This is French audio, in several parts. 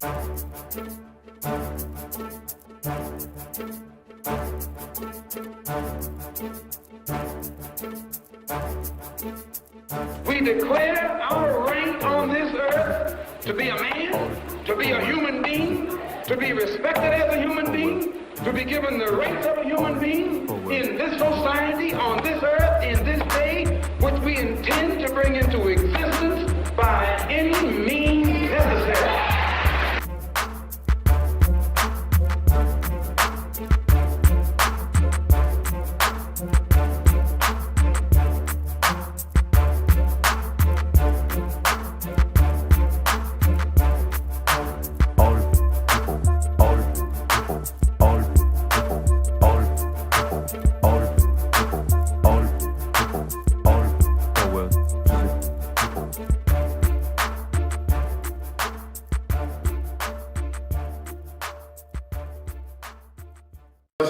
We declare our right on this earth to be a man, to be a human being, to be respected as a human being, to be given the rights of a human being in this society, on this earth, in this day, which we intend to bring into existence by any means necessary.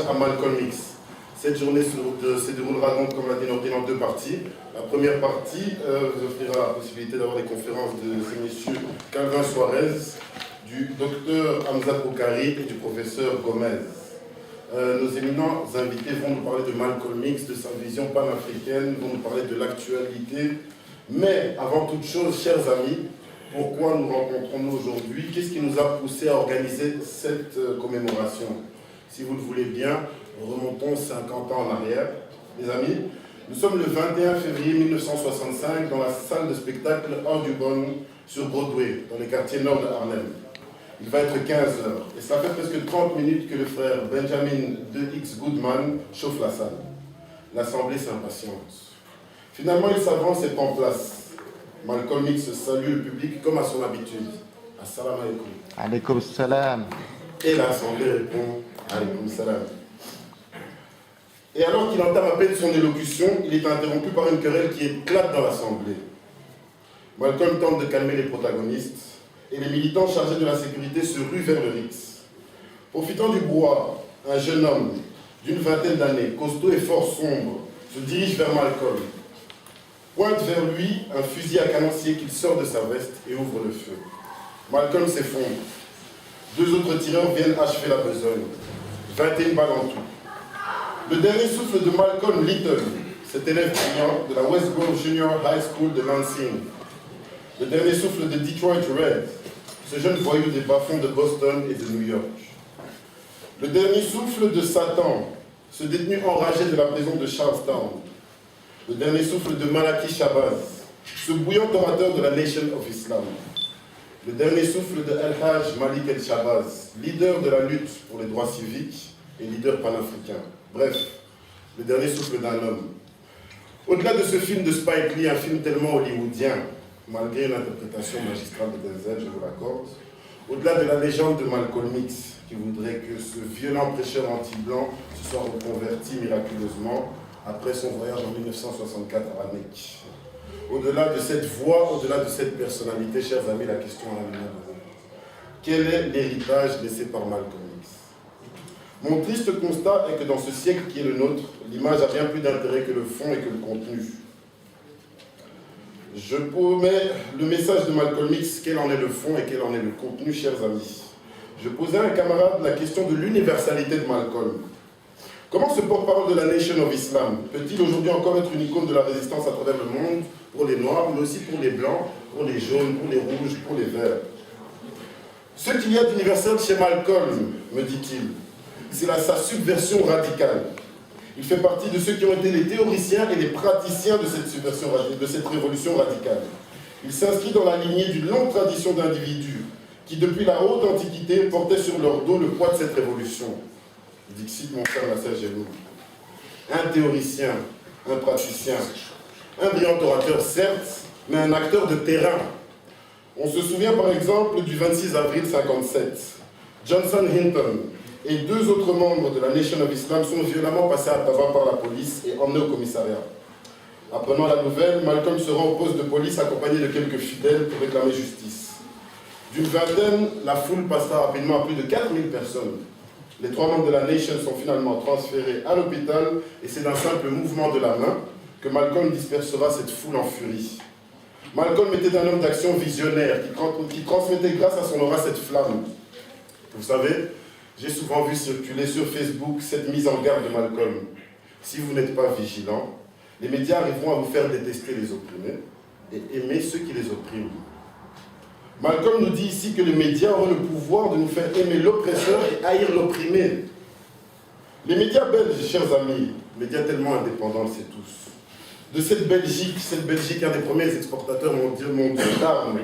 À Malcolm X. Cette journée se déroulera donc, comme l'a dit Nordine, en deux parties. La première partie vous offrira la possibilité d'avoir des conférences de ces messieurs Calvin Suarez, du docteur Hamza Boukari et du professeur Gomez. Nos éminents invités vont nous parler de Malcolm X, de sa vision panafricaine, vont nous parler de l'actualité. Mais avant toute chose, chers amis, pourquoi nous rencontrons-nous aujourd'hui? Qu'est-ce qui nous a poussé à organiser cette commémoration? Si vous le voulez bien, remontons 50 ans en arrière. Les amis, nous sommes le 21 février 1965 dans la salle de spectacle Audubon sur Broadway, dans les quartiers nord de Harlem. Il va être 15 h et ça fait presque 30 minutes que le frère Benjamin D.X. Goodman chauffe la salle. L'assemblée s'impatiente. Finalement, il s'avance et prend place. Malcolm X salue le public comme à son habitude. Assalamu alaikum. Alaikum salam. Et l'assemblée répond Alaykoum salam. Et alors qu'il entame à peine son élocution, il est interrompu par une querelle qui éclate dans l'assemblée. Malcolm tente de calmer les protagonistes et les militants chargés de la sécurité se ruent vers le Rix. Profitant du brouhaha, un jeune homme d'une vingtaine d'années, costaud et fort sombre, se dirige vers Malcolm, pointe vers lui un fusil à canoncier qu'il sort de sa veste et ouvre le feu. Malcolm s'effondre. Deux autres tireurs viennent achever la besogne. 21 balles en tout. Le dernier souffle de Malcolm Little, cet élève brillant de la West Grove Junior High School de Lansing. Le dernier souffle de Detroit Red, ce jeune voyou des bas-fonds de Boston et de New York. Le dernier souffle de Satan, ce détenu enragé de la prison de Charlestown. Le dernier souffle de Malaki Shabazz, ce bouillant orateur de la Nation of Islam. Le dernier souffle de El-Hajj Malik El-Shabazz, leader de la lutte pour les droits civiques et leader panafricain. Bref, le dernier souffle d'un homme. Au-delà de ce film de Spike Lee, un film tellement hollywoodien, malgré l'interprétation magistrale de Denzel, je vous l'accorde, au-delà de la légende de Malcolm X, qui voudrait que ce violent prêcheur anti-blanc se soit reconverti miraculeusement après son voyage en 1964 à la Mecque. Au-delà de cette voix, au-delà de cette personnalité, chers amis, la question à la main. Quel est l'héritage laissé par Malcolm X? Mon triste constat est que dans ce siècle qui est le nôtre, l'image a bien plus d'intérêt que le fond et que le contenu. Je promets le message de Malcolm X, quel en est le fond et quel en est le contenu, chers amis. Je posais à un camarade la question de l'universalité de Malcolm. Comment ce porte-parole de la Nation of Islam peut-il aujourd'hui encore être une icône de la résistance à travers le monde, pour les noirs, mais aussi pour les blancs, pour les jaunes, pour les rouges, pour les verts? Ce qu'il y a d'universel chez Malcolm, me dit-il, c'est sa subversion radicale. Il fait partie de ceux qui ont été les théoriciens et les praticiens de cette subversion, de cette révolution radicale. Il s'inscrit dans la lignée d'une longue tradition d'individus qui, depuis la haute antiquité, portaient sur leur dos le poids de cette révolution. Dixit, mon frère Nasser Génou. Un théoricien, un praticien, un brillant orateur, certes, mais un acteur de terrain. On se souvient par exemple du 26 avril 1957. Johnson Hinton et deux autres membres de la Nation of Islam sont violemment passés à tabac par la police et emmenés au commissariat. Apprenant la nouvelle, Malcolm se rend au poste de police accompagné de quelques fidèles pour réclamer justice. D'une vingtaine, la foule passera rapidement à plus de 4000 personnes. Les trois membres de la Nation sont finalement transférés à l'hôpital et c'est d'un simple mouvement de la main que Malcolm dispersera cette foule en furie. Malcolm était un homme d'action visionnaire qui transmettait grâce à son aura cette flamme. Vous savez, j'ai souvent vu circuler sur Facebook cette mise en garde de Malcolm. Si vous n'êtes pas vigilant, les médias arriveront à vous faire détester les opprimés et aimer ceux qui les oppriment. Malcolm nous dit ici que les médias auront le pouvoir de nous faire aimer l'oppresseur et haïr l'opprimé. Les médias belges, chers amis, médias tellement indépendants, le savent tous, de cette Belgique, un des premiers exportateurs mondiaux d'armes,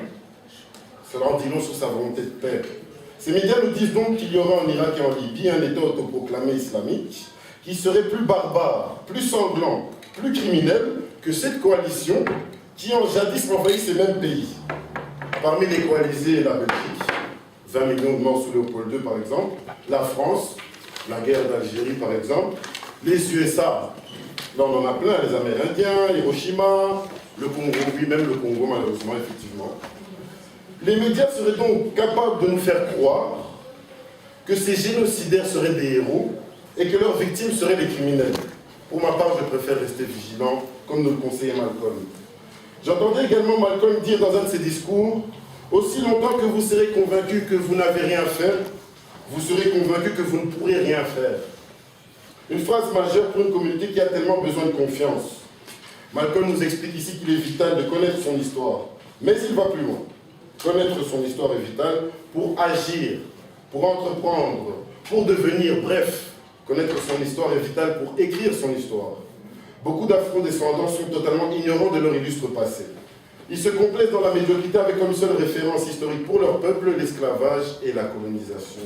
cela en dit long sur sa volonté de paix. Ces médias nous disent donc qu'il y aura en Irak et en Libye un État autoproclamé islamique qui serait plus barbare, plus sanglant, plus criminel que cette coalition qui en jadis envahit ces mêmes pays. Parmi les coalisés, la Belgique, 20 millions de morts sous Léopold II par exemple, la France, la guerre d'Algérie par exemple, les USA, là on en a plein, les Amérindiens, Hiroshima, le Congo, oui même le Congo malheureusement, effectivement. Les médias seraient donc capables de nous faire croire que ces génocidaires seraient des héros et que leurs victimes seraient des criminels. Pour ma part, je préfère rester vigilant, comme nous le conseillait Malcolm. J'entendais également Malcolm dire dans un de ses discours, « Aussi longtemps que vous serez convaincus que vous n'avez rien fait, vous serez convaincus que vous ne pourrez rien faire. » Une phrase majeure pour une communauté qui a tellement besoin de confiance. Malcolm nous explique ici qu'il est vital de connaître son histoire, mais il va plus loin. Connaître son histoire est vital pour agir, pour entreprendre, pour devenir, bref, connaître son histoire est vital pour écrire son histoire. Beaucoup d'afro-descendants sont totalement ignorants de leur illustre passé. Ils se complaisent dans la médiocrité avec comme seule référence historique pour leur peuple l'esclavage et la colonisation.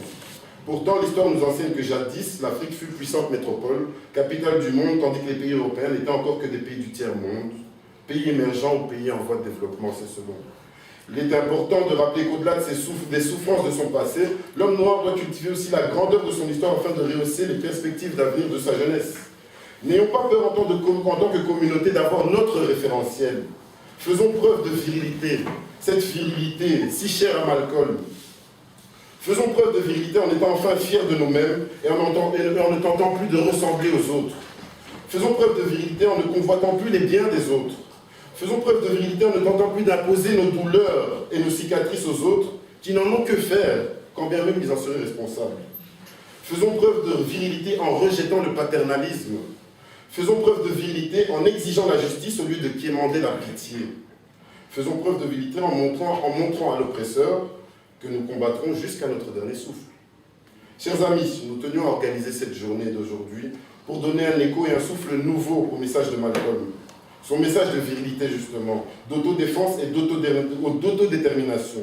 Pourtant, l'histoire nous enseigne que jadis, l'Afrique fut puissante métropole, capitale du monde, tandis que les pays européens n'étaient encore que des pays du tiers-monde, pays émergents ou pays en voie de développement, c'est selon. Il est important de rappeler qu'au-delà des souffrances de son passé, l'homme noir doit cultiver aussi la grandeur de son histoire afin de rehausser les perspectives d'avenir de sa jeunesse. N'ayons pas peur en tant que communauté d'avoir notre référentiel. Faisons preuve de virilité, cette virilité si chère à Malcolm. Faisons preuve de virilité en étant enfin fiers de nous-mêmes et en ne tentant plus de ressembler aux autres. Faisons preuve de virilité en ne convoitant plus les biens des autres. Faisons preuve de virilité en ne tentant plus d'imposer nos douleurs et nos cicatrices aux autres qui n'en ont que faire, quand bien même ils en seraient responsables. Faisons preuve de virilité en rejetant le paternalisme. Faisons preuve de virilité en exigeant la justice au lieu de quémander la pitié. Faisons preuve de virilité en montrant à l'oppresseur que nous combattrons jusqu'à notre dernier souffle. Chers amis, nous tenions à organiser cette journée d'aujourd'hui pour donner un écho et un souffle nouveau au message de Malcolm. Son message de virilité, justement, d'autodéfense et d'autodétermination.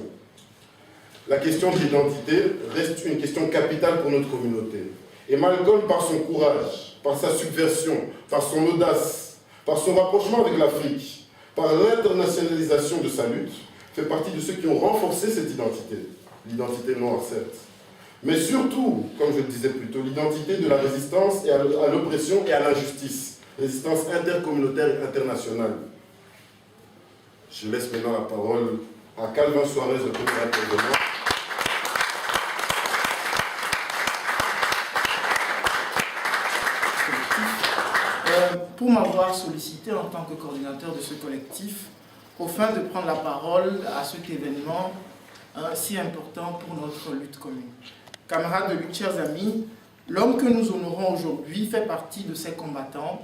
La question de l'identité reste une question capitale pour notre communauté. Et Malcolm, par son courage, par sa subversion, par son audace, par son rapprochement avec l'Afrique, par l'internationalisation de sa lutte, fait partie de ceux qui ont renforcé cette identité. L'identité noire, certes. Mais surtout, comme je le disais plus tôt, l'identité de la résistance à l'oppression et à l'injustice. Résistance intercommunautaire et internationale. Je laisse maintenant la parole à Calvin Suarez, le premier intervenant. Pour m'avoir sollicité en tant que coordinateur de ce collectif, au fin de prendre la parole à cet événement si important pour notre lutte commune. Camarades de lutte, chers amis, l'homme que nous honorons aujourd'hui fait partie de ces combattants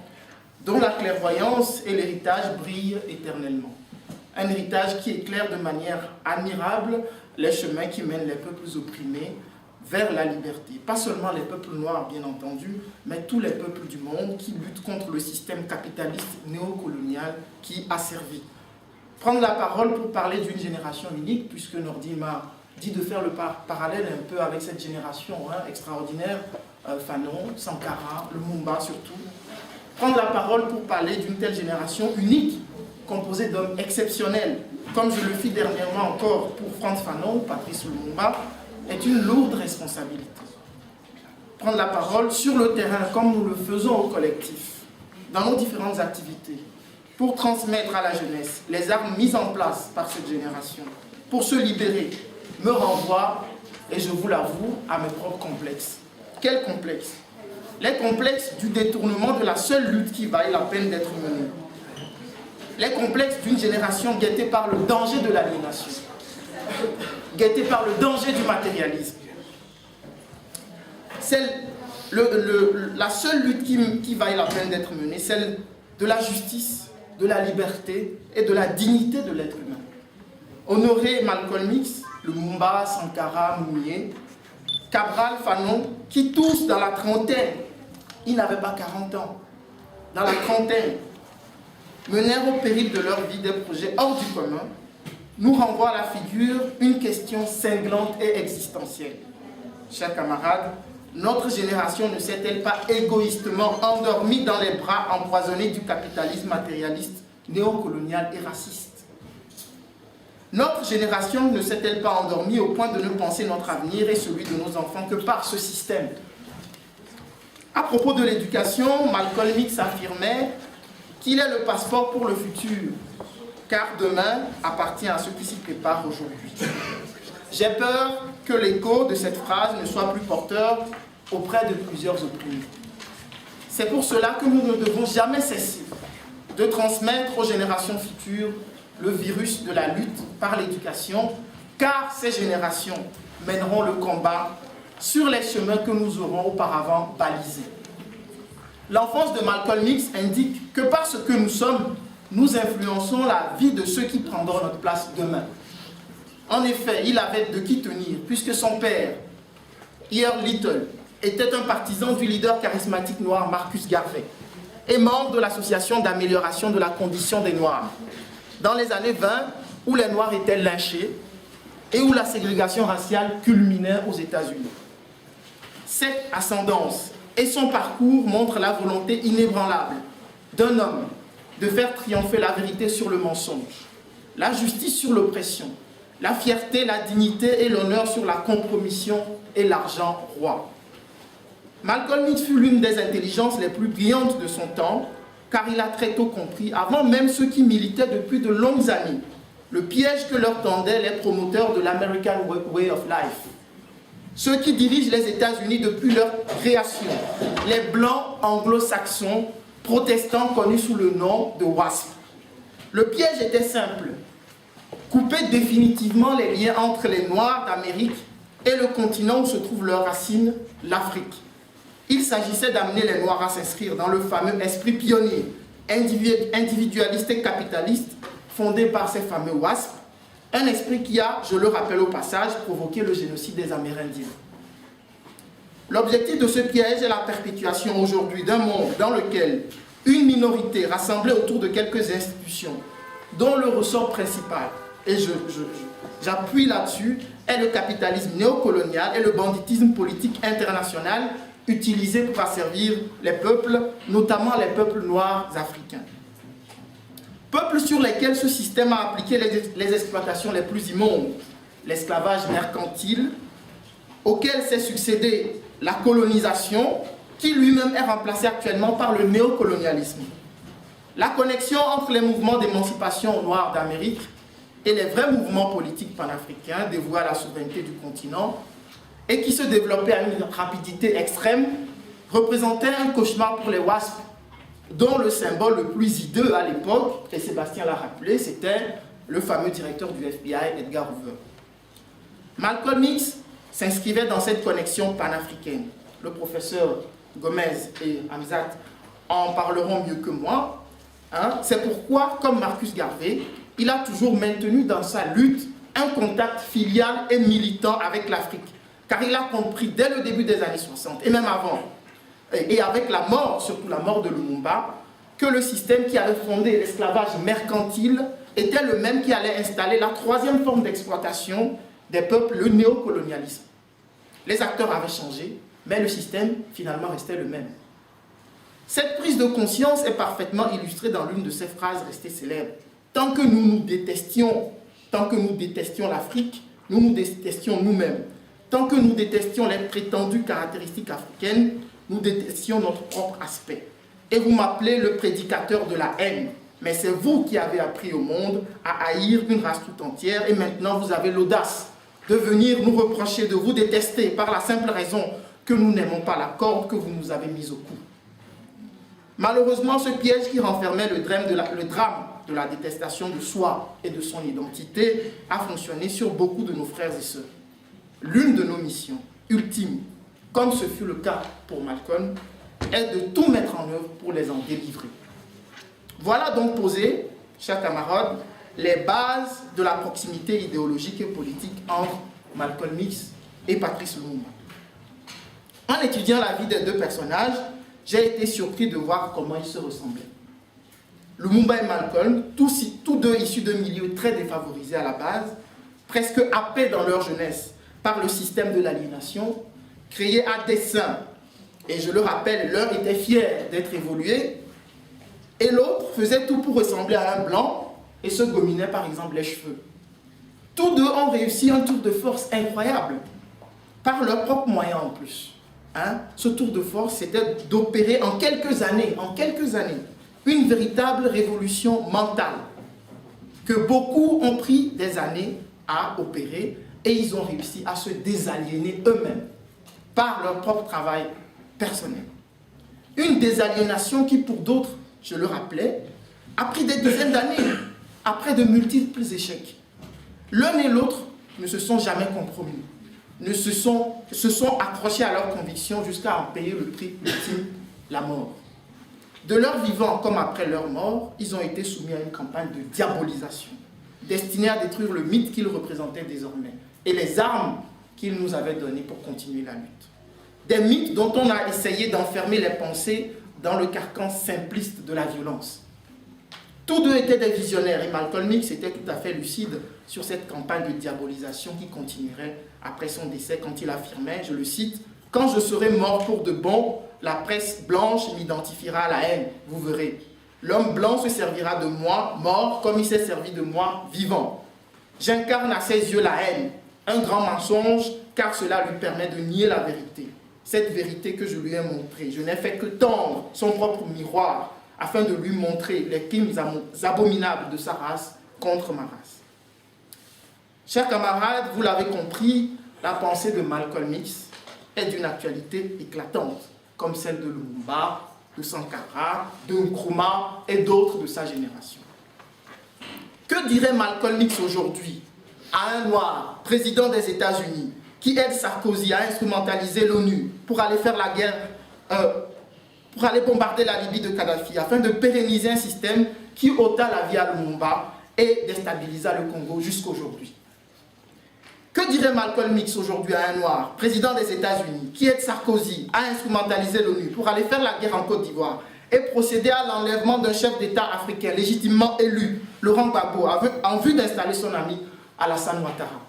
dont la clairvoyance et l'héritage brillent éternellement. Un héritage qui éclaire de manière admirable les chemins qui mènent les peuples opprimés vers la liberté. Pas seulement les peuples noirs, bien entendu, mais tous les peuples du monde qui luttent contre le système capitaliste néocolonial qui asservit. Prendre la parole pour parler d'une génération unique, puisque Nordi m'a dit de faire le parallèle un peu avec cette génération extraordinaire, Fanon, Sankara, Lumumba surtout. Prendre la parole pour parler d'une telle génération unique, composée d'hommes exceptionnels, comme je le fis dernièrement encore pour Frantz Fanon ou Patrice Lumumba, est une lourde responsabilité. Prendre la parole sur le terrain, comme nous le faisons au collectif, dans nos différentes activités, pour transmettre à la jeunesse les armes mises en place par cette génération, pour se libérer, me renvoie, et je vous l'avoue, à mes propres complexes. Quels complexes? Les complexes du détournement de la seule lutte qui vaille la peine d'être menée. les complexes d'une génération guettée par le danger de l'aliénation, guettée par le danger du matérialisme. La seule lutte qui vaille la peine d'être menée, celle de la justice, de la liberté et de la dignité de l'être humain. Honorer Malcolm X, Lumumba, Sankara, Mounier, Cabral, Fanon, qui tous dans la trentaine, ils n'avaient pas 40 ans, dans la trentaine, menèrent au péril de leur vie des projets hors du commun, nous renvoie à la figure une question cinglante et existentielle. Chers camarades, notre génération ne s'est-elle pas égoïstement endormie dans les bras empoisonnés du capitalisme matérialiste, néocolonial et raciste? Notre génération ne s'est-elle pas endormie au point de ne penser notre avenir et celui de nos enfants que par ce système? À propos de l'éducation, Malcolm X affirmait qu'il est le passeport pour le futur, car demain appartient à ceux qui s'y préparent aujourd'hui. J'ai peur que l'écho de cette phrase ne soit plus porteur auprès de plusieurs opprimés. C'est pour cela que nous ne devons jamais cesser de transmettre aux générations futures le virus de la lutte par l'éducation, car ces générations mèneront le combat sur les chemins que nous aurons auparavant balisés. L'enfance de Malcolm X indique que parce que nous sommes, nous influençons la vie de ceux qui prendront notre place demain. En effet, il avait de qui tenir, puisque son père, Earl Little, était un partisan du leader charismatique noir Marcus Garvey et membre de l'association d'amélioration de la condition des Noirs. Dans les années 20, où les Noirs étaient lynchés et où la ségrégation raciale culminait aux États-Unis. Cette ascendance et son parcours montrent la volonté inébranlable d'un homme de faire triompher la vérité sur le mensonge, la justice sur l'oppression, la fierté, la dignité et l'honneur sur la compromission et l'argent roi. Malcolm X fut l'une des intelligences les plus brillantes de son temps, car il a très tôt compris, avant même ceux qui militaient depuis de longues années, le piège que leur tendaient les promoteurs de l'American Way of Life. Ceux qui dirigent les États-Unis depuis leur création, les blancs anglo-saxons, protestants connus sous le nom de WASP. Le piège était simple: couper définitivement les liens entre les Noirs d'Amérique et le continent où se trouvent leurs racines, l'Afrique. Il s'agissait d'amener les Noirs à s'inscrire dans le fameux esprit pionnier, individualiste et capitaliste, fondé par ces fameux WASP, un esprit qui a, je le rappelle au passage, provoqué le génocide des Amérindiens. L'objectif de ce piège est la perpétuation aujourd'hui d'un monde dans lequel une minorité rassemblée autour de quelques institutions, dont le ressort principal, et j'appuie là-dessus, est le capitalisme néocolonial et le banditisme politique international utilisé pour asservir les peuples, notamment les peuples noirs africains. Peuples sur lesquels ce système a appliqué les exploitations les plus immondes, l'esclavage mercantile, auquel s'est succédé la colonisation, qui lui-même est remplacé actuellement par le néocolonialisme. La connexion entre les mouvements d'émancipation noirs d'Amérique et les vrais mouvements politiques panafricains dévoués à la souveraineté du continent et qui se développaient à une rapidité extrême, représentait un cauchemar pour les WASP, dont le symbole le plus hideux à l'époque, et Sébastien l'a rappelé, c'était le fameux directeur du FBI, Edgar Hoover. Malcolm X s'inscrivait dans cette connexion panafricaine. Le professeur Gomez et Hamzat en parleront mieux que moi. C'est pourquoi, comme Marcus Garvey, il a toujours maintenu dans sa lutte un contact filial et militant avec l'Afrique. Car il a compris dès le début des années 60, et même avant, et avec la mort, surtout la mort de Lumumba, que le système qui avait fondé l'esclavage mercantile était le même qui allait installer la troisième forme d'exploitation des peuples, le néocolonialisme. Les acteurs avaient changé, mais le système finalement restait le même. Cette prise de conscience est parfaitement illustrée dans l'une de ces phrases restées célèbres. Tant que nous détestions l'Afrique, nous nous détestions nous-mêmes. Tant que nous détestions les prétendues caractéristiques africaines, nous détestions notre propre aspect. Et vous m'appelez le prédicateur de la haine. Mais c'est vous qui avez appris au monde à haïr une race tout entière et maintenant vous avez l'audace de venir nous reprocher de vous détester par la simple raison que nous n'aimons pas la corde que vous nous avez mise au cou. Malheureusement, ce piège qui renfermait le drame de la détestation de soi et de son identité a fonctionné sur beaucoup de nos frères et sœurs. L'une de nos missions ultimes, comme ce fut le cas pour Malcolm, est de tout mettre en œuvre pour les en délivrer. Voilà donc posé, chers camarades, les bases de la proximité idéologique et politique entre Malcolm X et Patrice Lumumba. En étudiant la vie des deux personnages, j'ai été surpris de voir comment ils se ressemblaient. Lumumba et Malcolm, tous deux issus de milieux très défavorisés à la base, presque happés dans leur jeunesse par le système de l'aliénation, créé à dessein. Et je le rappelle, l'un était fier d'être évolué, et l'autre faisait tout pour ressembler à un blanc et se gominait par exemple les cheveux. Tous deux ont réussi un tour de force incroyable, par leurs propres moyens en plus. Ce tour de force, c'était d'opérer en quelques années, une véritable révolution mentale, que beaucoup ont pris des années à opérer, et ils ont réussi à se désaliéner eux-mêmes, par leur propre travail personnel. Une désaliénation qui, pour d'autres, je le rappelais, a pris des dizaines d'années, après de multiples échecs. L'un et l'autre ne se sont jamais compromis, se sont accrochés à leurs convictions jusqu'à en payer le prix ultime, la mort. De leur vivant comme après leur mort, ils ont été soumis à une campagne de diabolisation, destinée à détruire le mythe qu'ils représentaient désormais, et les armes qu'ils nous avaient données pour continuer la lutte. Des mythes dont on a essayé d'enfermer les pensées dans le carcan simpliste de la violence. Tous deux étaient des visionnaires, et Malcolm X était tout à fait lucide sur cette campagne de diabolisation qui continuerait après son décès quand il affirmait, je le cite, « Quand je serai mort pour de bon, la presse blanche m'identifiera à la haine, vous verrez. L'homme blanc se servira de moi, mort, comme il s'est servi de moi, vivant. J'incarne à ses yeux la haine, un grand mensonge, car cela lui permet de nier la vérité. Cette vérité que je lui ai montrée, je n'ai fait que tendre son propre miroir, afin de lui montrer les crimes abominables de sa race contre ma race. » Chers camarades, vous l'avez compris, la pensée de Malcolm X est d'une actualité éclatante, comme celle de Lumumba, de Sankara, de Nkrumah et d'autres de sa génération. Que dirait Malcolm X aujourd'hui à un noir, président des États-Unis, qui aide Sarkozy à instrumentaliser l'ONU pour aller faire la guerre, pour aller bombarder la Libye de Kadhafi, afin de pérenniser un système qui ôta la vie à Lumumba et déstabilisa le Congo jusqu'aujourd'hui? Que dirait Malcolm X aujourd'hui à un noir, président des États-Unis, qui aide Sarkozy à instrumentaliser l'ONU pour aller faire la guerre en Côte d'Ivoire et procéder à l'enlèvement d'un chef d'État africain légitimement élu, Laurent Gbagbo, en vue d'installer son ami Alassane Ouattara?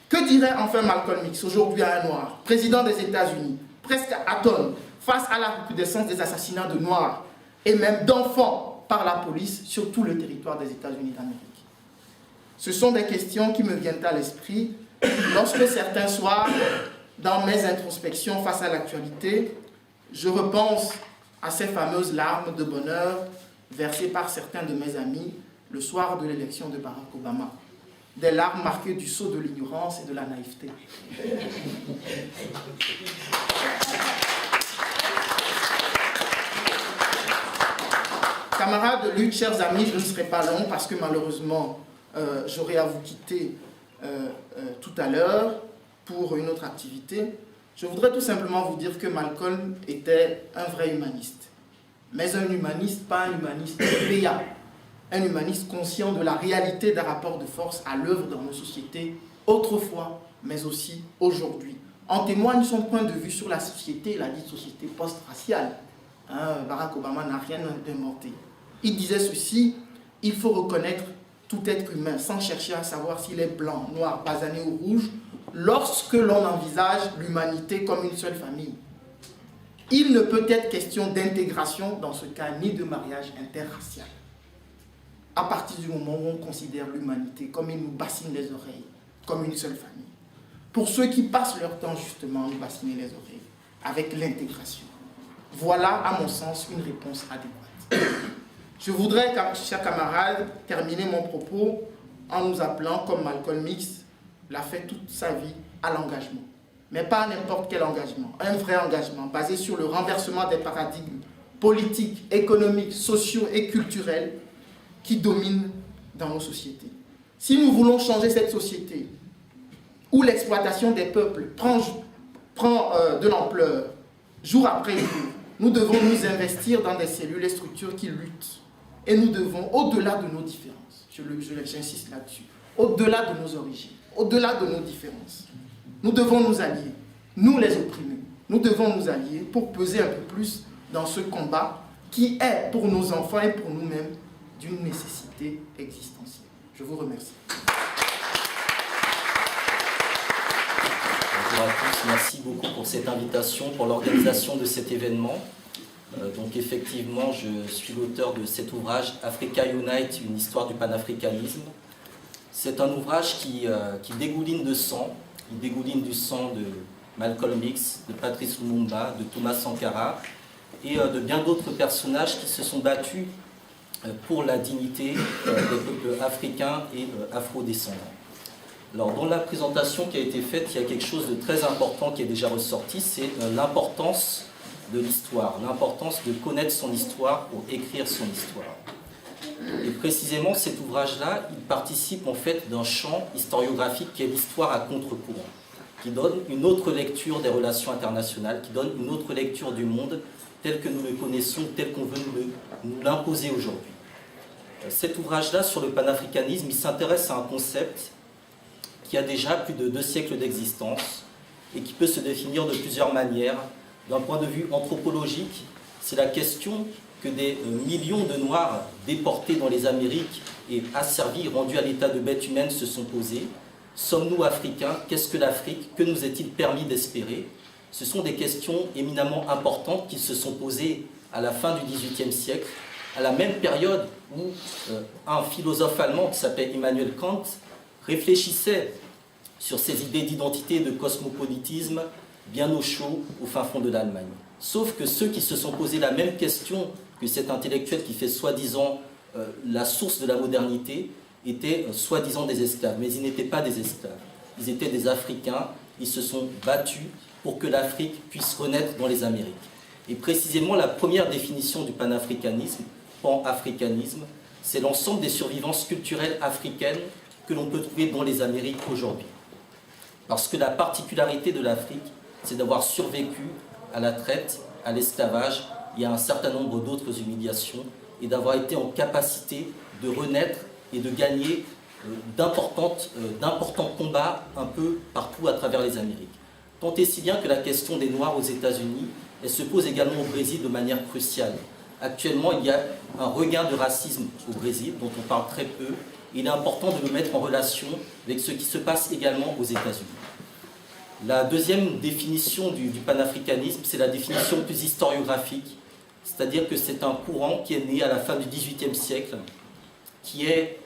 Que dirait enfin Malcolm X aujourd'hui à un noir, président des États-Unis, presque atone, face à la recrudescence des assassinats de Noirs et même d'enfants par la police sur tout le territoire des États-Unis d'Amérique? Ce sont des questions qui me viennent à l'esprit lorsque certains soirs, dans mes introspections face à l'actualité, je repense à ces fameuses larmes de bonheur versées par certains de mes amis le soir de l'élection de Barack Obama. Des larmes marquées du sceau de l'ignorance et de la naïveté. Camarades de lutte, chers amis, je ne serai pas long parce que malheureusement, j'aurai à vous quitter tout à l'heure pour une autre activité. Je voudrais tout simplement vous dire que Malcolm était un vrai humaniste. Mais un humaniste, pas un humaniste payant. Un humaniste conscient de la réalité des rapports de force à l'œuvre dans nos sociétés, autrefois, mais aussi aujourd'hui. En témoigne son point de vue sur la société, la dite société post-raciale. Barack Obama n'a rien inventé. Il disait ceci, il faut reconnaître tout être humain sans chercher à savoir s'il est blanc, noir, basané ou rouge, lorsque l'on envisage l'humanité comme une seule famille. Il ne peut être question d'intégration dans ce cas ni de mariage interracial. À partir du moment où on considère l'humanité comme il nous bassine les oreilles, comme une seule famille. Pour ceux qui passent leur temps justement à nous bassiner les oreilles, avec l'intégration. Voilà, à mon sens, une réponse adéquate. Je voudrais, chers camarades, terminer mon propos en nous appelant, comme Malcolm X l'a fait toute sa vie, à l'engagement. Mais pas n'importe quel engagement, un vrai engagement basé sur le renversement des paradigmes politiques, économiques, sociaux et culturels qui domine dans nos sociétés. Si nous voulons changer cette société où l'exploitation des peuples prend de l'ampleur jour après jour, nous devons nous investir dans des cellules et structures qui luttent. Et nous devons, au-delà de nos différences, j'insiste là-dessus, au-delà de nos origines, au-delà de nos différences, nous devons nous allier, nous les opprimés, nous devons nous allier pour peser un peu plus dans ce combat qui est pour nos enfants et pour nous-mêmes d'une nécessité existentielle. Je vous remercie. Bonjour à tous, merci beaucoup pour cette invitation, pour l'organisation de cet événement. Donc effectivement, je suis l'auteur de cet ouvrage « Africa Unite, une histoire du panafricanisme ». C'est un ouvrage qui dégouline de sang. Il dégouline du sang de Malcolm X, de Patrice Lumumba, de Thomas Sankara et de bien d'autres personnages qui se sont battus pour la dignité des peuples africains et afro-descendants. Alors, dans la présentation qui a été faite, il y a quelque chose de très important qui est déjà ressorti, c'est l'importance de l'histoire, l'importance de connaître son histoire pour écrire son histoire. Et précisément, cet ouvrage-là, il participe en fait d'un champ historiographique qui est l'histoire à contre-courant, qui donne une autre lecture des relations internationales, qui donne une autre lecture du monde tel que nous le connaissons, tel qu'on veut nous l'imposer aujourd'hui. Cet ouvrage-là, sur le panafricanisme, il s'intéresse à un concept qui a déjà plus de 2 siècles d'existence et qui peut se définir de plusieurs manières. D'un point de vue anthropologique, c'est la question que des millions de Noirs déportés dans les Amériques et asservis, rendus à l'état de bêtes humaines se sont posés. Sommes-nous africains? Qu'est-ce que l'Afrique? Que nous est-il permis d'espérer? Ce sont des questions éminemment importantes qui se sont posées à la fin du XVIIIe siècle, à la même période où un philosophe allemand qui s'appelait Immanuel Kant réfléchissait sur ces idées d'identité et de cosmopolitisme bien au chaud au fin fond de l'Allemagne. Sauf que ceux qui se sont posés la même question que cet intellectuel qui fait soi-disant la source de la modernité étaient soi-disant des esclaves. Mais ils n'étaient pas des esclaves. Ils étaient des Africains. Ils se sont battus pour que l'Afrique puisse renaître dans les Amériques. Et précisément, la première définition du panafricanisme, pan-africanisme, c'est l'ensemble des survivances culturelles africaines que l'on peut trouver dans les Amériques aujourd'hui. Parce que la particularité de l'Afrique, c'est d'avoir survécu à la traite, à l'esclavage et à un certain nombre d'autres humiliations, et d'avoir été en capacité de renaître et de gagner d'importants combats un peu partout à travers les Amériques. Tant et si bien que la question des Noirs aux États-Unis, elle se pose également au Brésil de manière cruciale. Actuellement, il y a un regain de racisme au Brésil, dont on parle très peu. Il est important de le mettre en relation avec ce qui se passe également aux États-Unis. La deuxième définition du panafricanisme, c'est la définition plus historiographique, c'est-à-dire que c'est un courant qui est né à la fin du XVIIIe siècle, qui est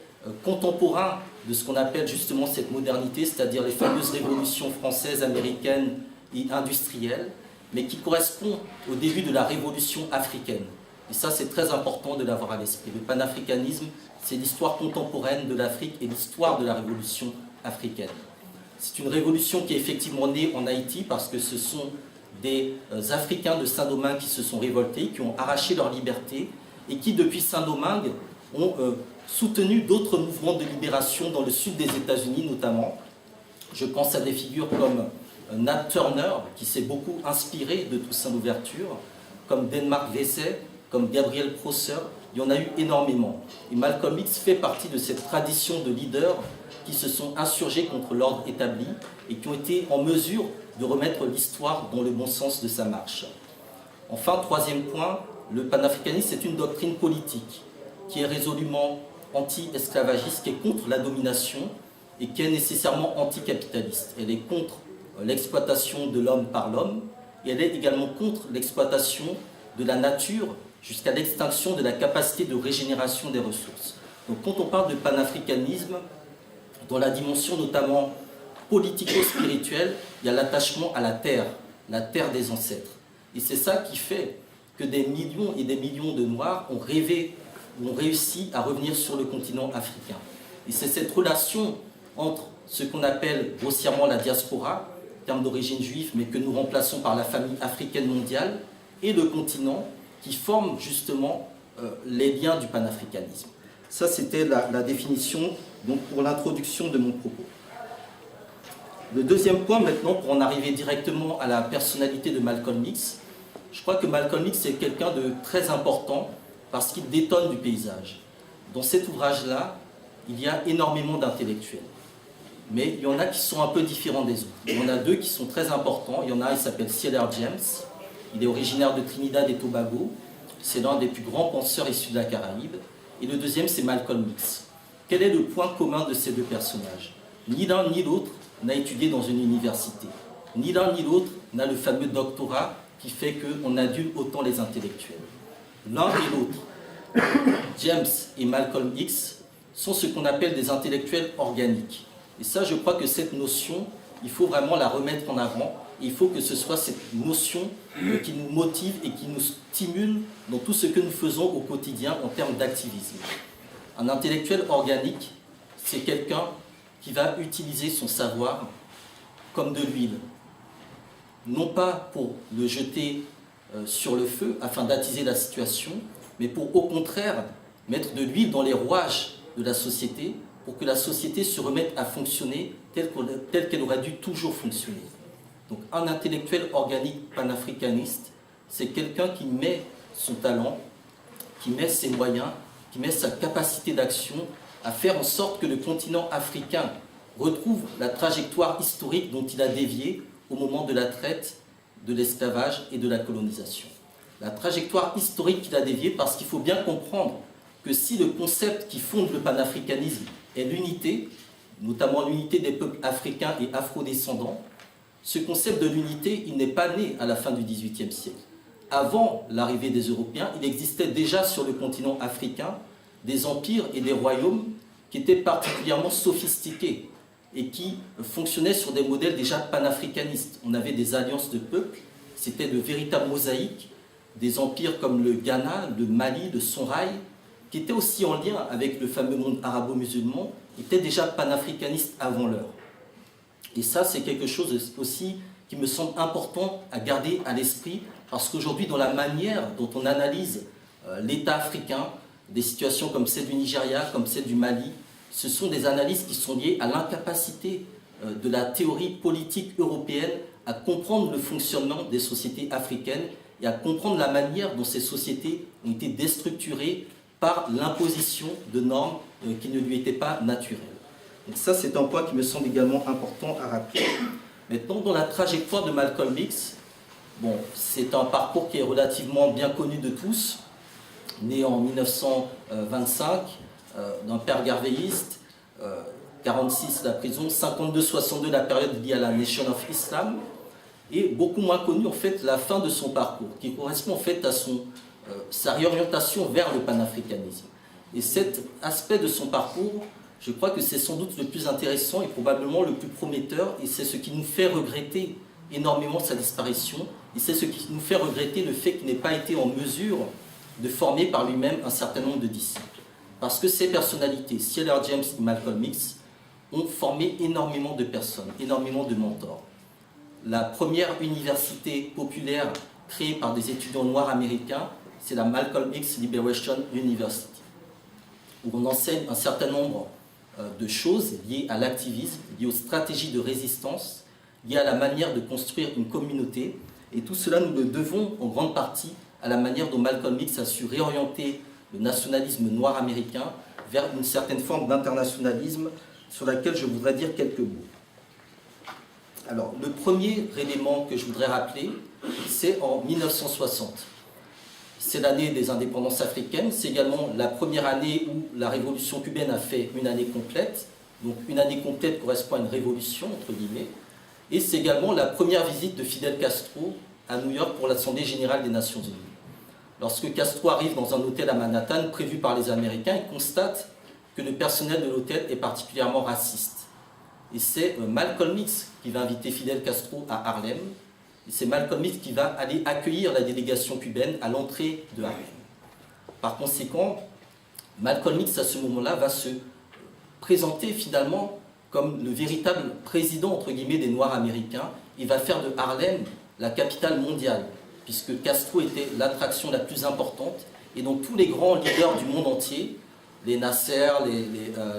contemporain de ce qu'on appelle justement cette modernité, c'est-à-dire les fameuses révolutions françaises, américaines et industrielles, mais qui correspond au début de la révolution africaine. Et ça, c'est très important de l'avoir à l'esprit. Le panafricanisme, c'est l'histoire contemporaine de l'Afrique et l'histoire de la révolution africaine. C'est une révolution qui est effectivement née en Haïti parce que ce sont des Africains de Saint-Domingue qui se sont révoltés, qui ont arraché leur liberté et qui, depuis Saint-Domingue, ont soutenu d'autres mouvements de libération dans le sud des États-Unis notamment. Je pense à des figures comme Nat Turner, qui s'est beaucoup inspiré de Toussaint l'Ouverture, comme Denmark Vesey, comme Gabriel Prosser. Il y en a eu énormément. Et Malcolm X fait partie de cette tradition de leaders qui se sont insurgés contre l'ordre établi et qui ont été en mesure de remettre l'histoire dans le bon sens de sa marche. Enfin, troisième point, le panafricanisme, c'est une doctrine politique qui est résolument anti-esclavagiste, qui est contre la domination et qui est nécessairement anticapitaliste. Elle est contre l'exploitation de l'homme par l'homme et elle est également contre l'exploitation de la nature jusqu'à l'extinction de la capacité de régénération des ressources. Donc quand on parle de panafricanisme, dans la dimension notamment politico-spirituelle, il y a l'attachement à la terre des ancêtres. Et c'est ça qui fait que des millions et des millions de Noirs ont rêvé, ont réussi à revenir sur le continent africain. Et c'est cette relation entre ce qu'on appelle grossièrement la diaspora, terme d'origine juive, mais que nous remplaçons par la famille africaine mondiale, et le continent, qui forment justement les liens du panafricanisme. Ça, c'était la définition donc, pour l'introduction de mon propos. Le deuxième point maintenant, pour en arriver directement à la personnalité de Malcolm X, je crois que Malcolm X est quelqu'un de très important parce qu'il détonne du paysage. Dans cet ouvrage-là, il y a énormément d'intellectuels. Mais il y en a qui sont un peu différents des autres. Il y en a deux qui sont très importants. Il y en a un, il s'appelle Cierler James. Il est originaire de Trinidad et Tobago. C'est l'un des plus grands penseurs issus de la Caraïbe. Et le deuxième, c'est Malcolm X. Quel est le point commun de ces deux personnages? Ni l'un ni l'autre n'a étudié dans une université. Ni l'un ni l'autre n'a le fameux doctorat qui fait qu'on adule autant les intellectuels. L'un et l'autre, James et Malcolm X, sont ce qu'on appelle des intellectuels organiques. Et ça, je crois que cette notion, il faut vraiment la remettre en avant. Il faut que ce soit cette notion qui nous motive et qui nous stimule dans tout ce que nous faisons au quotidien en termes d'activisme. Un intellectuel organique, c'est quelqu'un qui va utiliser son savoir comme de l'huile. Non pas pour le jeter sur le feu afin d'attiser la situation, mais pour au contraire mettre de l'huile dans les rouages de la société pour que la société se remette à fonctionner telle qu'elle aurait dû toujours fonctionner. Donc un intellectuel organique panafricaniste, c'est quelqu'un qui met son talent, qui met ses moyens, qui met sa capacité d'action à faire en sorte que le continent africain retrouve la trajectoire historique dont il a dévié au moment de la traite, de l'esclavage et de la colonisation. La trajectoire historique qu'il a déviée parce qu'il faut bien comprendre que si le concept qui fonde le panafricanisme est l'unité, notamment l'unité des peuples africains et afrodescendants, ce concept de l'unité, il n'est pas né à la fin du XVIIIe siècle. Avant l'arrivée des Européens, il existait déjà sur le continent africain des empires et des royaumes qui étaient particulièrement sophistiqués et qui fonctionnaient sur des modèles déjà panafricanistes. On avait des alliances de peuples, c'était de véritables mosaïques, des empires comme le Ghana, le Mali, le Songhai, qui étaient aussi en lien avec le fameux monde arabo-musulman, étaient déjà panafricanistes avant l'heure. Et ça, c'est quelque chose aussi qui me semble important à garder à l'esprit, parce qu'aujourd'hui, dans la manière dont on analyse l'État africain, des situations comme celle du Nigeria, comme celle du Mali, ce sont des analyses qui sont liées à l'incapacité de la théorie politique européenne à comprendre le fonctionnement des sociétés africaines et à comprendre la manière dont ces sociétés ont été déstructurées par l'imposition de normes qui ne lui étaient pas naturelles. Donc ça, c'est un point qui me semble également important à rappeler. Maintenant, dans la trajectoire de Malcolm X, bon, c'est un parcours qui est relativement bien connu de tous, né en 1925, d'un père garvéiste, 46 la prison, 52-62 la période liée à la Nation of Islam, et beaucoup moins connu en fait la fin de son parcours, qui correspond en fait à sa réorientation vers le panafricanisme. Et cet aspect de son parcours, je crois que c'est sans doute le plus intéressant et probablement le plus prometteur, et c'est ce qui nous fait regretter énormément sa disparition, et c'est ce qui nous fait regretter le fait qu'il n'ait pas été en mesure de former par lui-même un certain nombre de disciples. Parce que ces personnalités, Cierler James et Malcolm X, ont formé énormément de personnes, énormément de mentors. La première université populaire créée par des étudiants noirs américains, c'est la Malcolm X Liberation University, où on enseigne un certain nombre de choses liées à l'activisme, liées aux stratégies de résistance, liées à la manière de construire une communauté. Et tout cela, nous le devons en grande partie à la manière dont Malcolm X a su réorienter le nationalisme noir américain vers une certaine forme d'internationalisme sur laquelle je voudrais dire quelques mots. Alors, le premier élément que je voudrais rappeler, c'est en 1960. C'est l'année des indépendances africaines, c'est également la première année où la révolution cubaine a fait une année complète. Donc une année complète correspond à une révolution, entre guillemets. Et c'est également la première visite de Fidel Castro à New York pour l'Assemblée générale des Nations unies. Lorsque Castro arrive dans un hôtel à Manhattan prévu par les Américains, il constate que le personnel de l'hôtel est particulièrement raciste. Et c'est Malcolm X qui va inviter Fidel Castro à Harlem. Et c'est Malcolm X qui va aller accueillir la délégation cubaine à l'entrée de Harlem. Par conséquent, Malcolm X, à ce moment-là, va se présenter finalement comme le véritable président, entre guillemets, des Noirs américains. Il va faire de Harlem la capitale mondiale, puisque Castro était l'attraction la plus importante. Et donc tous les grands leaders du monde entier les Nasser,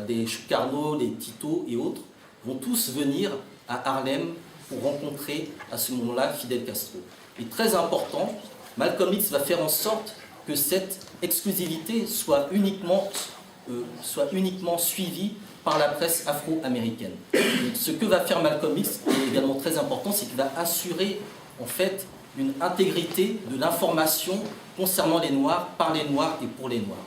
les Sukarno, les Tito et autres, vont tous venir à Harlem pour rencontrer à ce moment-là Fidel Castro. Et très important, Malcolm X va faire en sorte que cette exclusivité soit uniquement suivie par la presse afro-américaine. Ce que va faire Malcolm X, qui est également très important, c'est qu'il va assurer en fait une intégrité de l'information concernant les Noirs, par les Noirs et pour les Noirs.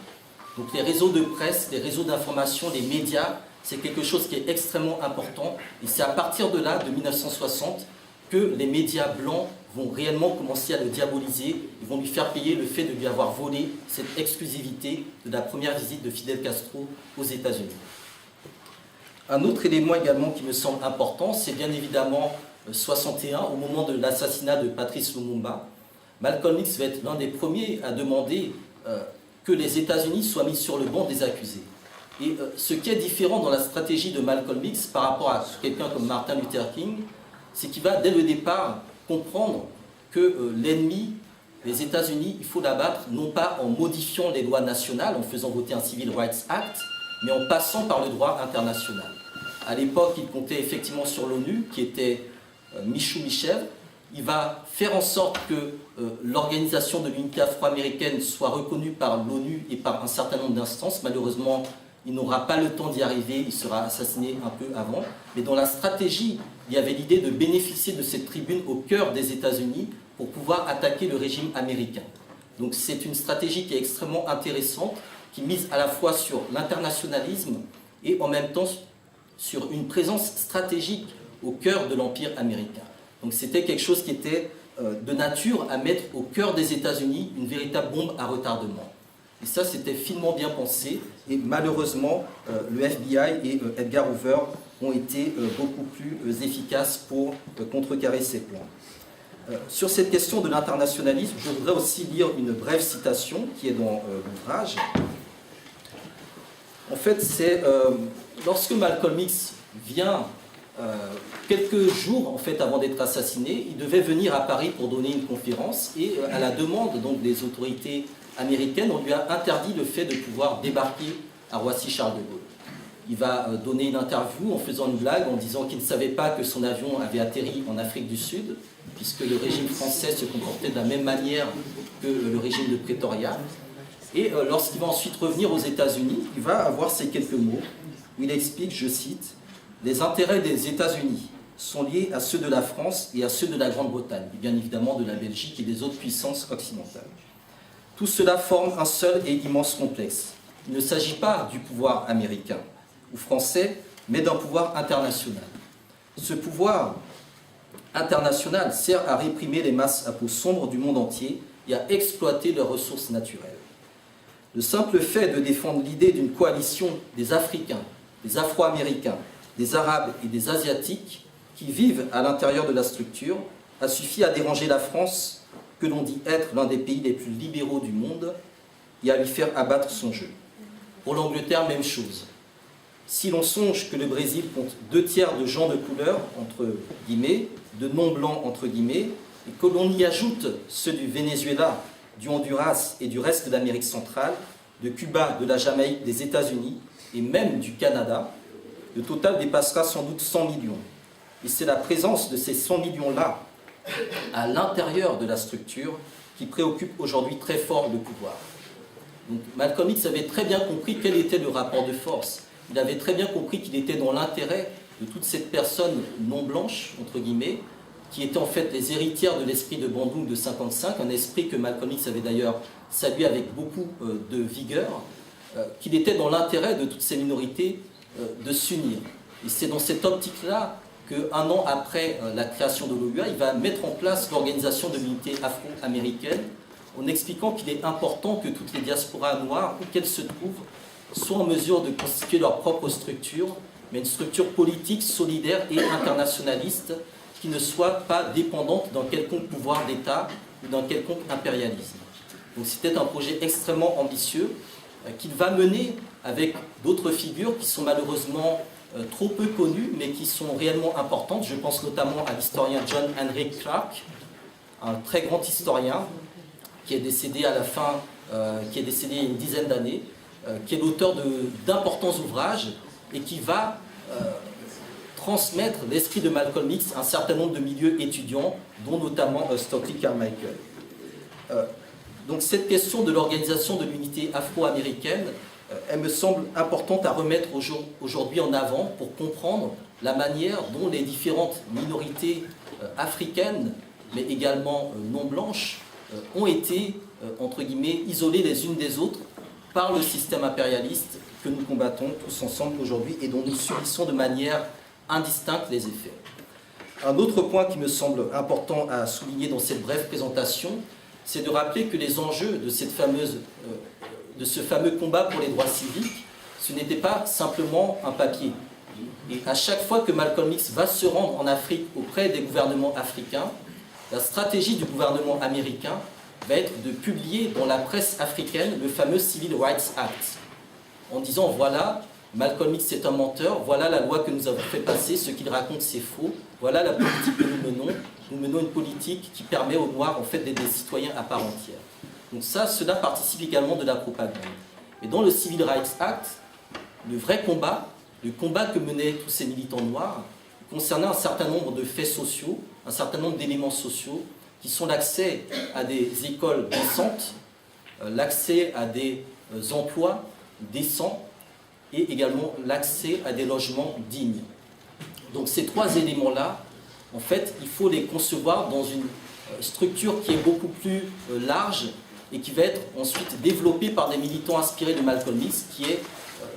Donc les réseaux de presse, les réseaux d'information, les médias, c'est quelque chose qui est extrêmement important. Et c'est à partir de là, de 1960, que les médias blancs vont réellement commencer à le diaboliser. Ils vont lui faire payer le fait de lui avoir volé cette exclusivité de la première visite de Fidel Castro aux États-Unis. Un autre élément également qui me semble important, c'est bien évidemment 61, au moment de l'assassinat de Patrice Lumumba. Malcolm X va être l'un des premiers à demander que les États-Unis soient mis sur le banc des accusés. Et ce qui est différent dans la stratégie de Malcolm X par rapport à quelqu'un comme Martin Luther King, c'est qu'il va dès le départ comprendre que l'ennemi, les États-Unis, il faut l'abattre non pas en modifiant les lois nationales, en faisant voter un Civil Rights Act, mais en passant par le droit international. À l'époque, il comptait effectivement sur l'ONU, qui était Michou Michel. Il va faire en sorte que l'organisation de l'unité afro-américaine soit reconnue par l'ONU et par un certain nombre d'instances. Malheureusement, il n'aura pas le temps d'y arriver, il sera assassiné un peu avant. Mais dans la stratégie, il y avait l'idée de bénéficier de cette tribune au cœur des États-Unis pour pouvoir attaquer le régime américain. Donc c'est une stratégie qui est extrêmement intéressante, qui mise à la fois sur l'internationalisme et en même temps sur une présence stratégique au cœur de l'Empire américain. Donc c'était quelque chose qui était de nature à mettre au cœur des États-Unis une véritable bombe à retardement. Et ça, c'était finement bien pensé. Et malheureusement, le FBI et Edgar Hoover ont été beaucoup plus efficaces pour contrecarrer ces plans. Sur cette question de l'internationalisme, je voudrais aussi lire une brève citation qui est dans l'ouvrage. En fait, c'est lorsque Malcolm X vient quelques jours en fait, avant d'être assassiné, il devait venir à Paris pour donner une conférence et à la demande donc, des autorités américaines, on lui a interdit le fait de pouvoir débarquer à Roissy-Charles de Gaulle. Il va donner une interview en faisant une blague, en disant qu'il ne savait pas que son avion avait atterri en Afrique du Sud, puisque le régime français se comportait de la même manière que le régime de Pretoria. Et lorsqu'il va ensuite revenir aux États-Unis, il va avoir ces quelques mots, où il explique, je cite, « Les intérêts des États-Unis sont liés à ceux de la France et à ceux de la Grande-Bretagne, et bien évidemment de la Belgique et des autres puissances occidentales. Tout cela forme un seul et immense complexe. Il ne s'agit pas du pouvoir américain ou français, mais d'un pouvoir international. Ce pouvoir international sert à réprimer les masses à peau sombre du monde entier et à exploiter leurs ressources naturelles. Le simple fait de défendre l'idée d'une coalition des Africains, des Afro-Américains, des Arabes et des Asiatiques qui vivent à l'intérieur de la structure a suffi à déranger la France, que l'on dit être l'un des pays les plus libéraux du monde, et à lui faire abattre son jeu. Pour l'Angleterre, même chose. Si l'on songe que le Brésil compte 2/3 de gens de couleur, entre guillemets, de non-blancs, entre guillemets, et que l'on y ajoute ceux du Venezuela, du Honduras et du reste de l'Amérique centrale, de Cuba, de la Jamaïque, des États-Unis et même du Canada, le total dépassera sans doute 100 millions. Et c'est la présence de ces 100 millions-là à l'intérieur de la structure qui préoccupe aujourd'hui très fort le pouvoir. Donc, Malcolm X avait très bien compris quel était le rapport de force. Il avait très bien compris qu'il était dans l'intérêt de toute cette personne non blanche, entre guillemets, qui étaient en fait les héritières de l'esprit de Bandung de 55, un esprit que Malcolm X avait d'ailleurs salué avec beaucoup de vigueur, qu'il était dans l'intérêt de toutes ces minorités de s'unir. Et c'est dans cette optique-là qu'un an après la création de l'OUA, il va mettre en place l'organisation de l'unité afro-américaine, en expliquant qu'il est important que toutes les diasporas noires, où qu'elles se trouvent, soient en mesure de constituer leur propre structure, mais une structure politique, solidaire et internationaliste, qui ne soit pas dépendante d'un quelconque pouvoir d'État ou d'un quelconque impérialisme. Donc c'était un projet extrêmement ambitieux qu'il va mener avec d'autres figures qui sont malheureusement trop peu connues, mais qui sont réellement importantes. Je pense notamment à l'historien John Henry Clark, un très grand historien qui est décédé à la fin, qui est décédé il y a une dizaine d'années, qui est l'auteur d'importants ouvrages et qui va transmettre l'esprit de Malcolm X à un certain nombre de milieux étudiants, dont notamment Stokely Carmichael. Donc cette question de l'organisation de l'unité afro-américaine, elle me semble importante à remettre aujourd'hui en avant pour comprendre la manière dont les différentes minorités africaines, mais également non blanches, ont été, entre guillemets, isolées les unes des autres par le système impérialiste que nous combattons tous ensemble aujourd'hui et dont nous subissons de manière indistincte les effets. Un autre point qui me semble important à souligner dans cette brève présentation, c'est de rappeler que les enjeux de ce fameux combat pour les droits civiques, ce n'était pas simplement un papier. Et à chaque fois que Malcolm X va se rendre en Afrique auprès des gouvernements africains, la stratégie du gouvernement américain va être de publier dans la presse africaine le fameux Civil Rights Act, en disant voilà, Malcolm X est un menteur, voilà la loi que nous avons fait passer, ce qu'il raconte c'est faux, voilà la politique que nous menons une politique qui permet aux Noirs en fait d'être des citoyens à part entière. Donc cela participe également de la propagande. Et dans le Civil Rights Act, le vrai combat, le combat que menaient tous ces militants noirs, concernait un certain nombre de faits sociaux, un certain nombre d'éléments sociaux, qui sont l'accès à des écoles décentes, l'accès à des emplois décents, et également l'accès à des logements dignes. Donc ces trois éléments-là, en fait, il faut les concevoir dans une structure qui est beaucoup plus large et qui va être ensuite développée par des militants inspirés de Malcolm X, qui est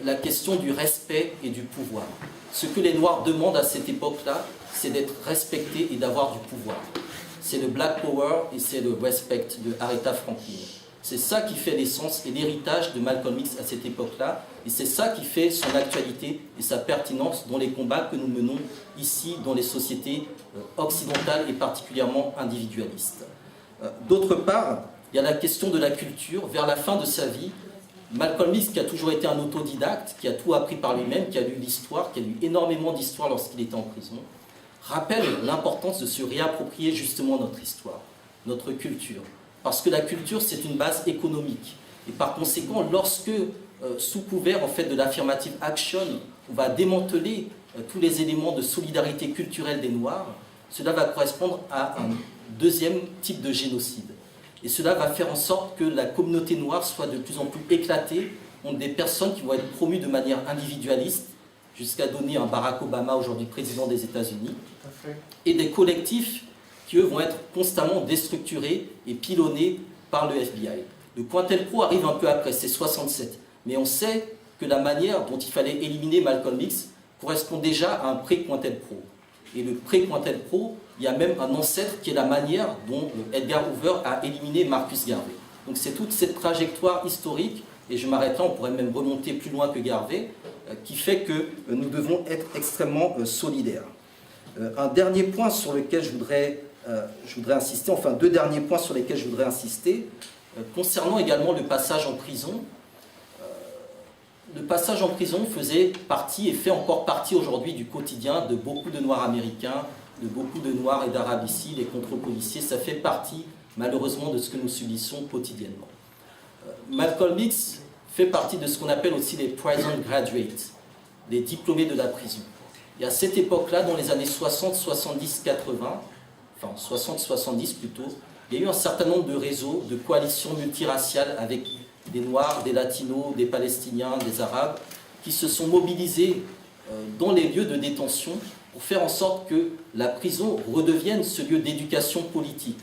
la question du respect et du pouvoir. Ce que les Noirs demandent à cette époque-là, c'est d'être respectés et d'avoir du pouvoir. C'est le Black Power et c'est le respect de Aretha Franklin. C'est ça qui fait l'essence et l'héritage de Malcolm X à cette époque-là, et c'est ça qui fait son actualité et sa pertinence dans les combats que nous menons ici dans les sociétés occidentales et particulièrement individualistes. D'autre part, il y a la question de la culture. Vers la fin de sa vie, Malcolm X, qui a toujours été un autodidacte, qui a tout appris par lui-même, qui a lu l'histoire, qui a lu énormément d'histoire lorsqu'il était en prison, rappelle l'importance de se réapproprier justement notre histoire, notre culture. Parce que la culture, c'est une base économique. Et par conséquent, lorsque, sous couvert en fait, de l'affirmative action, on va démanteler tous les éléments de solidarité culturelle des Noirs, cela va correspondre à un deuxième type de génocide. Et cela va faire en sorte que la communauté noire soit de plus en plus éclatée entre des personnes qui vont être promues de manière individualiste, jusqu'à donner un Barack Obama, aujourd'hui président des États-Unis, et des collectifs qui, eux, vont être constamment déstructurés et pilonnés par le FBI. Le Cointelpro arrive un peu après, c'est 67. Mais on sait que la manière dont il fallait éliminer Malcolm X correspond déjà à un pré-Cointelpro. Et le pré-Cointelpro, il y a même un ancêtre qui est la manière dont Edgar Hoover a éliminé Marcus Garvey. Donc c'est toute cette trajectoire historique, et je m'arrête là, on pourrait même remonter plus loin que Garvey, qui fait que nous devons être extrêmement solidaires. Un dernier point sur lequel je voudrais insister, enfin deux derniers points sur lesquels je voudrais insister, concernant également le passage en prison. Le passage en prison faisait partie et fait encore partie aujourd'hui du quotidien de beaucoup de Noirs américains, de beaucoup de Noirs et d'Arabes ici, les contrôles policiers, ça fait partie malheureusement de ce que nous subissons quotidiennement. Malcolm X fait partie de ce qu'on appelle aussi les prison graduates, les diplômés de la prison. Et à cette époque-là, dans les années 60, 70, 80, enfin 60, 70 plutôt, il y a eu un certain nombre de réseaux, de coalitions multiraciales avec des Noirs, des Latinos, des Palestiniens, des Arabes, qui se sont mobilisés dans les lieux de détention pour faire en sorte que la prison redevienne ce lieu d'éducation politique.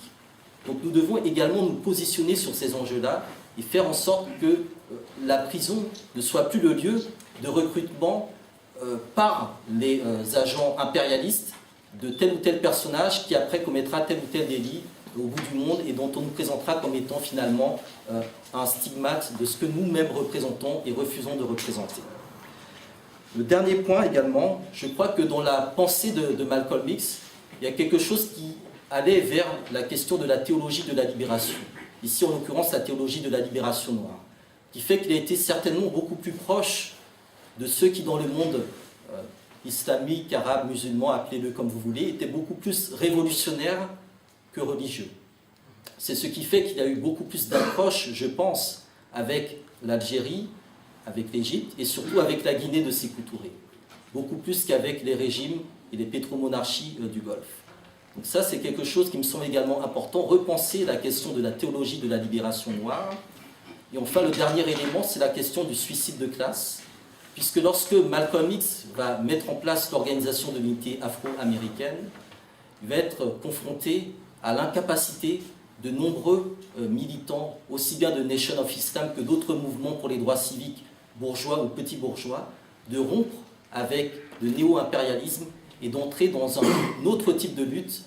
Donc nous devons également nous positionner sur ces enjeux-là et faire en sorte que la prison ne soit plus le lieu de recrutement par les agents impérialistes de tel ou tel personnage qui après commettra tel ou tel délit au bout du monde et dont on nous présentera comme étant finalement un stigmate de ce que nous-mêmes représentons et refusons de représenter. Le dernier point également, je crois que dans la pensée de Malcolm X, il y a quelque chose qui allait vers la question de la théologie de la libération. Ici, en l'occurrence, la théologie de la libération noire, qui fait qu'il a été certainement beaucoup plus proche de ceux qui, dans le monde islamique, arabe, musulman, appelez-le comme vous voulez, étaient beaucoup plus révolutionnaires que religieux. C'est ce qui fait qu'il a eu beaucoup plus d'approche, je pense, avec l'Algérie, avec l'Égypte et surtout avec la Guinée de Sékou Touré, beaucoup plus qu'avec les régimes et les pétromonarchies du Golfe. Donc ça, c'est quelque chose qui me semble également important, repenser la question de la théologie de la libération noire. Et enfin, le dernier élément, c'est la question du suicide de classe, puisque lorsque Malcolm X va mettre en place l'organisation de l'unité afro-américaine, il va être confronté à l'incapacité de nombreux militants, aussi bien de Nation of Islam que d'autres mouvements pour les droits civiques, bourgeois ou petits bourgeois, de rompre avec le néo-impérialisme et d'entrer dans un autre type de lutte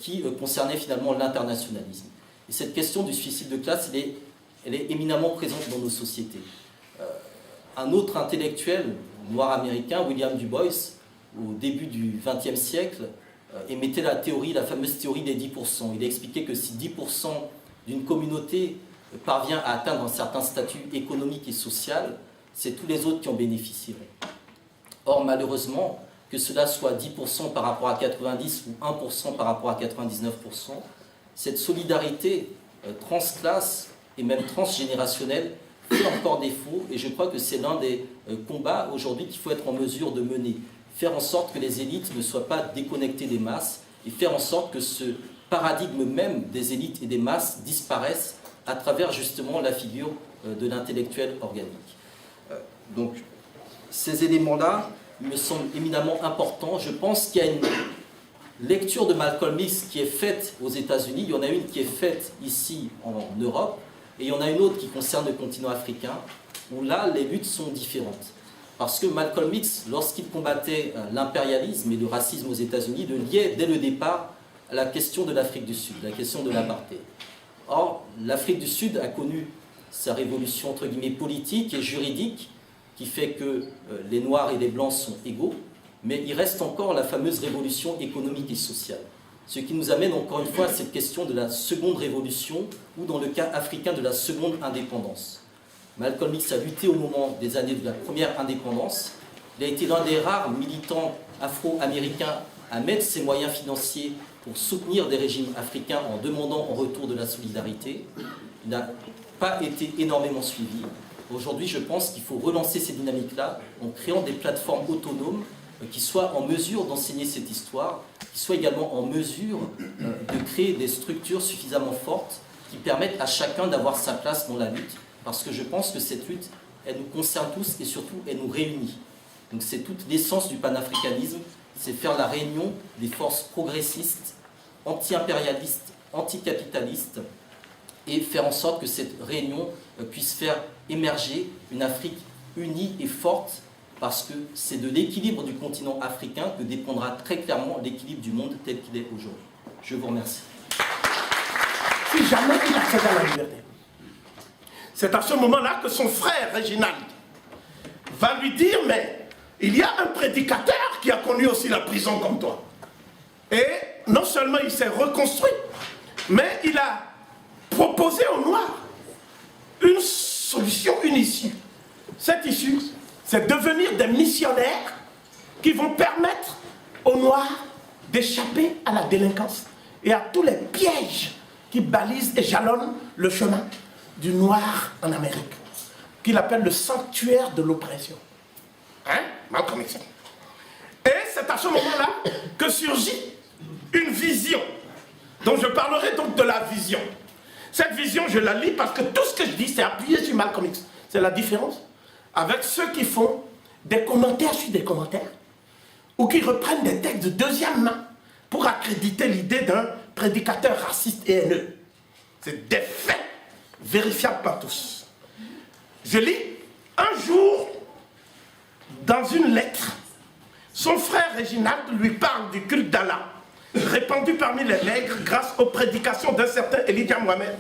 qui concernait finalement l'internationalisme. Et cette question du suicide de classe, elle est éminemment présente dans nos sociétés. Un autre intellectuel noir américain, William Du Bois, au début du XXe siècle, émettait la fameuse théorie des 10%. Il a expliqué que si 10% d'une communauté parvient à atteindre un certain statut économique et social, c'est tous les autres qui en bénéficieraient. Or, malheureusement, que cela soit 10% par rapport à 90% ou 1% par rapport à 99%, cette solidarité transclasse et même transgénérationnelle fait encore défaut, et je crois que c'est l'un des combats aujourd'hui qu'il faut être en mesure de mener. Faire en sorte que les élites ne soient pas déconnectées des masses, et faire en sorte que ce paradigme même des élites et des masses disparaisse à travers justement la figure de l'intellectuel organique. Donc, ces éléments-là me semblent éminemment importants. Je pense qu'il y a une lecture de Malcolm X qui est faite aux États-Unis, il y en a une qui est faite ici en Europe, et il y en a une autre qui concerne le continent africain, où là, les luttes sont différentes. Parce que Malcolm X, lorsqu'il combattait l'impérialisme et le racisme aux États-Unis, le liait dès le départ à la question de l'Afrique du Sud, la question de l'apartheid. Or, l'Afrique du Sud a connu sa révolution entre guillemets politique et juridique, qui fait que les Noirs et les Blancs sont égaux, mais il reste encore la fameuse révolution économique et sociale. Ce qui nous amène encore une fois à cette question de la seconde révolution, ou dans le cas africain de la seconde indépendance. Malcolm X a lutté au moment des années de la première indépendance. Il a été l'un des rares militants afro-américains à mettre ses moyens financiers pour soutenir des régimes africains en demandant en retour de la solidarité. Il n'a pas été énormément suivi. Aujourd'hui, je pense qu'il faut relancer ces dynamiques-là en créant des plateformes autonomes qui soient en mesure d'enseigner cette histoire, qui soient également en mesure de créer des structures suffisamment fortes qui permettent à chacun d'avoir sa place dans la lutte. Parce que je pense que cette lutte, elle nous concerne tous et surtout, elle nous réunit. Donc c'est toute l'essence du panafricanisme, c'est faire la réunion des forces progressistes, anti-impérialistes, anticapitalistes, et faire en sorte que cette réunion puisse faire émerger une Afrique unie et forte, parce que c'est de l'équilibre du continent africain que dépendra très clairement l'équilibre du monde tel qu'il est aujourd'hui. Je vous remercie. Si jamais il accède à la liberté, c'est à ce moment-là que son frère Réginald va lui dire, mais il y a un prédicateur qui a connu aussi la prison comme toi. Et non seulement il s'est reconstruit, mais il a proposé aux Noirs une solution, une issue. Cette issue, c'est devenir des missionnaires qui vont permettre aux Noirs d'échapper à la délinquance et à tous les pièges qui balisent et jalonnent le chemin du noir en Amérique, qu'il appelle le sanctuaire de l'oppression. Hein? Malcolm X. Et c'est à ce moment-là que surgit une vision, dont je parlerai donc de la vision. Cette vision, je la lis parce que tout ce que je dis, c'est appuyé sur Malcolm X. C'est la différence avec ceux qui font des commentaires sur des commentaires, ou qui reprennent des textes de deuxième main pour accréditer l'idée d'un prédicateur raciste et haineux. C'est des faits vérifiable par tous. Je lis, un jour, dans une lettre, son frère Réginald lui parle du culte d'Allah, répandu parmi les nègres grâce aux prédications d'un certain Elijah Muhammad.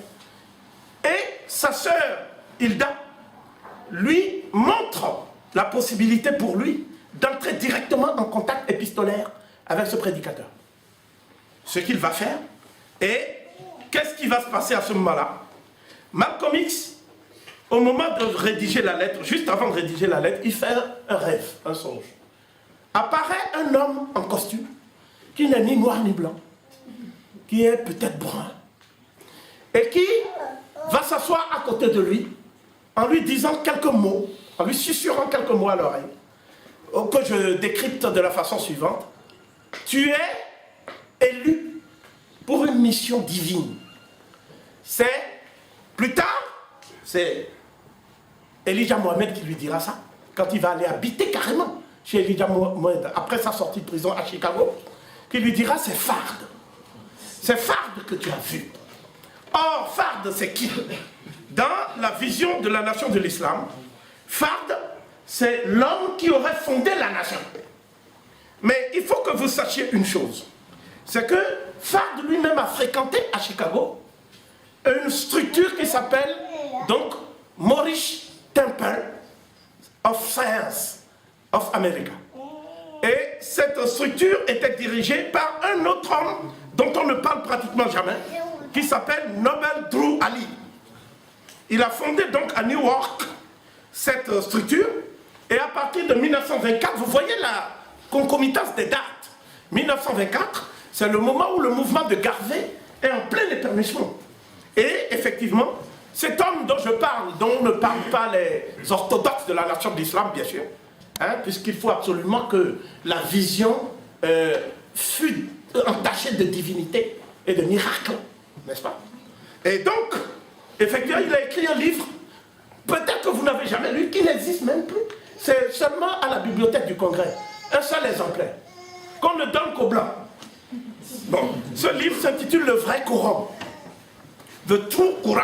Et sa sœur, Hilda, lui montre la possibilité pour lui d'entrer directement en contact épistolaire avec ce prédicateur. Ce qu'il va faire, et qu'est-ce qui va se passer à ce moment-là? Malcolm X, au moment de rédiger la lettre, juste avant de rédiger la lettre, il fait un rêve, un songe. Apparaît un homme en costume, qui n'est ni noir ni blanc, qui est peut-être brun, et qui va s'asseoir à côté de lui, en lui disant quelques mots en lui susurrant quelques mots à l'oreille, que je décrypte de la façon suivante. Tu es élu pour une mission divine. C'est, plus tard, c'est Elijah Mohamed qui lui dira ça, quand il va aller habiter carrément chez Elijah Mohamed, après sa sortie de prison à Chicago, qui lui dira, c'est Fard. C'est Fard que tu as vu. Or, Fard, c'est qui? Dans la vision de la nation de l'islam, Fard, c'est l'homme qui aurait fondé la nation. Mais il faut que vous sachiez une chose, c'est que Fard lui-même a fréquenté à Chicago une structure qui s'appelle donc Moorish Temple of Science of America. Et cette structure était dirigée par un autre homme dont on ne parle pratiquement jamais, qui s'appelle Noble Drew Ali. Il a fondé donc à New York cette structure, et à partir de 1924, vous voyez la concomitance des dates. 1924, c'est le moment où le mouvement de Garvey est en plein épanouissement. Et effectivement, cet homme dont je parle, dont ne parlent pas les orthodoxes de la nation de l'islam, bien sûr, hein, puisqu'il faut absolument que la vision fût entachée de divinité et de miracles, n'est-ce pas? Et donc, effectivement, il a écrit un livre, peut-être que vous n'avez jamais lu, qui n'existe même plus. C'est seulement à la bibliothèque du Congrès, un seul exemplaire, qu'on ne donne qu'aux Blancs. Bon, ce livre s'intitule « Le vrai Coran », The True Quran.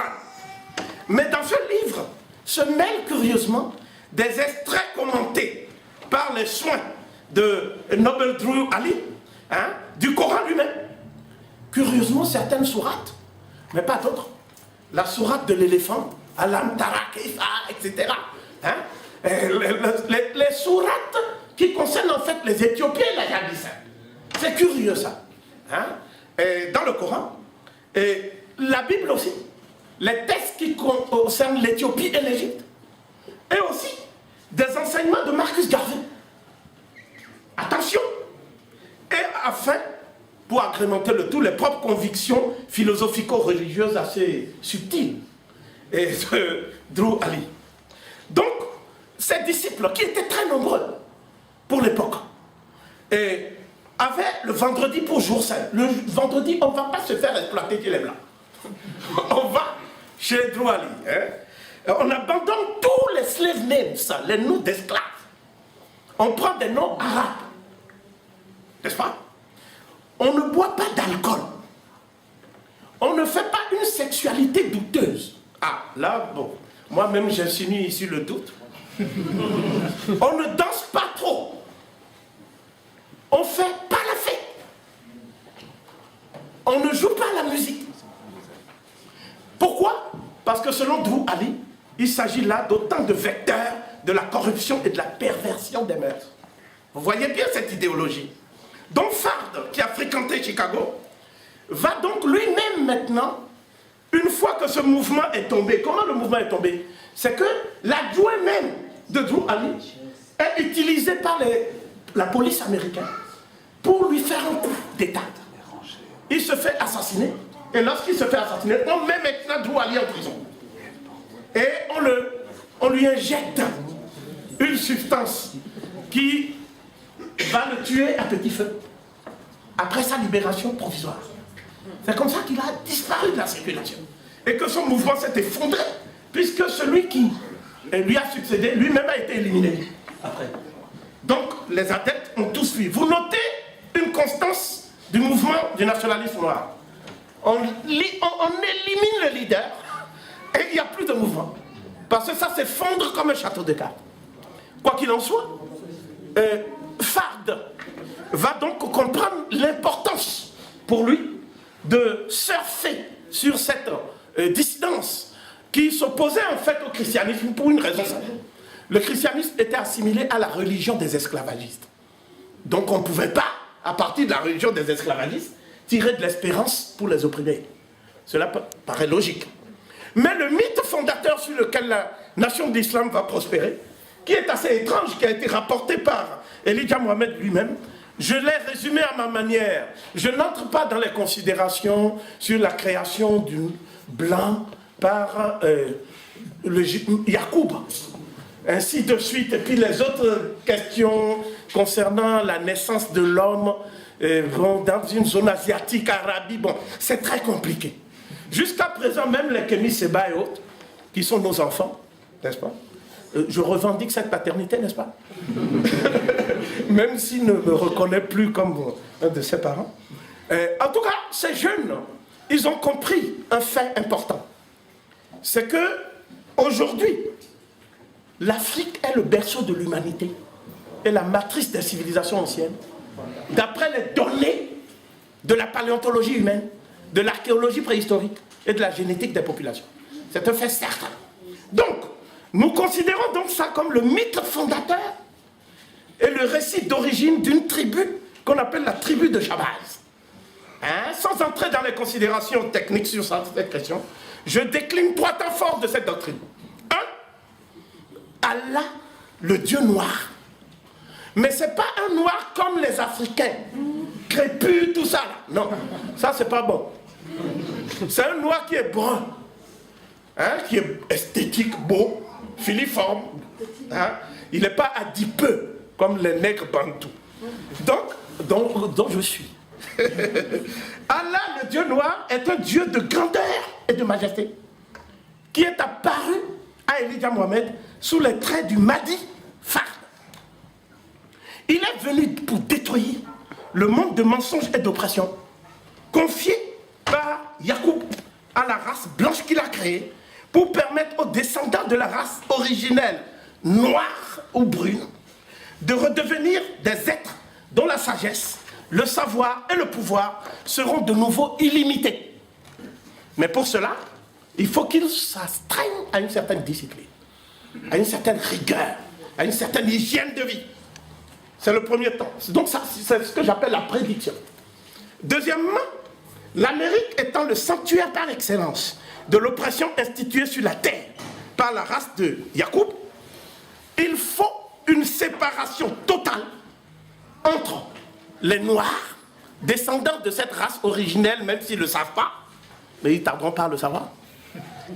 Mais dans ce livre se mêlent curieusement des extraits commentés par les soins de Noble Drew Ali, hein, du Coran lui-même. Curieusement, certaines sourates, mais pas d'autres. La sourate de l'éléphant, Alam Tara Kaifa, etc. Hein? Les sourates qui concernent en fait les Éthiopiens et la Jadissa. C'est curieux ça. Hein? Et dans le Coran, et la Bible aussi, les textes qui concernent l'Éthiopie et l'Égypte, et aussi des enseignements de Marcus Garvey. Attention! Et afin, pour agrémenter le tout, les propres convictions philosophico-religieuses assez subtiles et de Drew Ali. Donc, ces disciples, qui étaient très nombreux pour l'époque, et avaient le vendredi pour jour saint. Le vendredi, on ne va pas se faire exploiter chez les Blancs. On va chez Drew Ali. Hein? On abandonne tous les slave names, ça, les noms d'esclaves. On prend des noms arabes. N'est-ce pas? On ne boit pas d'alcool. On ne fait pas une sexualité douteuse. Ah, là, bon, moi-même j'insinue ici le doute. On ne danse pas trop. On ne fait pas la fête. On ne joue pas la musique. Pourquoi? Parce que selon Drew Ali, il s'agit là d'autant de vecteurs de la corruption et de la perversion des mœurs. Vous voyez bien cette idéologie. Donc Fard, qui a fréquenté Chicago, va donc lui-même maintenant, une fois que ce mouvement est tombé, comment le mouvement est tombé? C'est que l'adjoint même de Drew Ali est utilisé par la police américaine pour lui faire un coup d'État. Il se fait assassiner, et lorsqu'il se fait assassiner, on met maintenant Drew Ali en prison. Et on lui injecte une substance qui va le tuer à petit feu, après sa libération provisoire. C'est comme ça qu'il a disparu de la circulation. Et que son mouvement s'est effondré, puisque celui qui lui a succédé, lui-même a été éliminé après. Donc, les adeptes ont tous fui. Vous notez une constance du mouvement du nationalisme noir. On élimine le leader, et il n'y a plus de mouvement. Parce que ça s'effondre comme un château de cartes. Quoi qu'il en soit, Fard va donc comprendre l'importance pour lui de surfer sur cette dissidence qui s'opposait en fait au christianisme pour une raison simple. Le christianisme était assimilé à la religion des esclavagistes. Donc on ne pouvait pas, à partir de la religion des esclavagistes, tirer de l'espérance pour les opprimés. Cela paraît logique. Mais le mythe fondateur sur lequel la nation d'islam va prospérer, qui est assez étrange, qui a été rapporté par Elijah Mohamed lui-même, je l'ai résumé à ma manière. Je n'entre pas dans les considérations sur la création du blanc par le Yacoub. ainsi de suite. Et puis les autres questions concernant la naissance de l'homme dans une zone asiatique, Arabie, bon, c'est très compliqué. Jusqu'à présent, même les Kémy Séba et autres, qui sont nos enfants, n'est-ce pas? Je revendique cette paternité, n'est-ce pas? Même s'il ne me reconnaît plus comme un de ses parents. En tout cas, ces jeunes, ils ont compris un fait important. C'est que aujourd'hui, l'Afrique est le berceau de l'humanité et la matrice des civilisations anciennes, d'après les données de la paléontologie humaine, de l'archéologie préhistorique et de la génétique des populations. C'est un fait certain. Donc, nous considérons donc ça comme le mythe fondateur et le récit d'origine d'une tribu qu'on appelle la tribu de Shabazz. Hein? Sans entrer dans les considérations techniques sur cette question, je décline 3 temps forts de cette doctrine. 1. Allah, le Dieu noir. Mais ce n'est pas un noir comme les Africains, crépus, tout ça là. Non, ça c'est pas bon. C'est un noir qui est brun, hein, qui est esthétique, beau, filiforme. Hein. Il n'est pas adipeux comme les nègres bantous. Donc je suis. Allah, le Dieu noir, est un Dieu de grandeur et de majesté qui est apparu à Elijah Mohammed sous les traits du Mahdi Fard. Il est venu pour détruire le monde de mensonges et d'oppression confié par Yacoub à la race blanche qu'il a créée pour permettre aux descendants de la race originelle, noire ou brune, de redevenir des êtres dont la sagesse, le savoir et le pouvoir seront de nouveau illimités. Mais pour cela, il faut qu'ils s'astreignent à une certaine discipline, à une certaine rigueur, à une certaine hygiène de vie. C'est le premier temps. Donc ça, c'est ce que j'appelle la prédiction. Deuxièmement, l'Amérique étant le sanctuaire par excellence de l'oppression instituée sur la terre par la race de Yacoub, il faut une séparation totale entre les Noirs, descendants de cette race originelle, même s'ils ne le savent pas, mais ils tarderont pas à le savoir,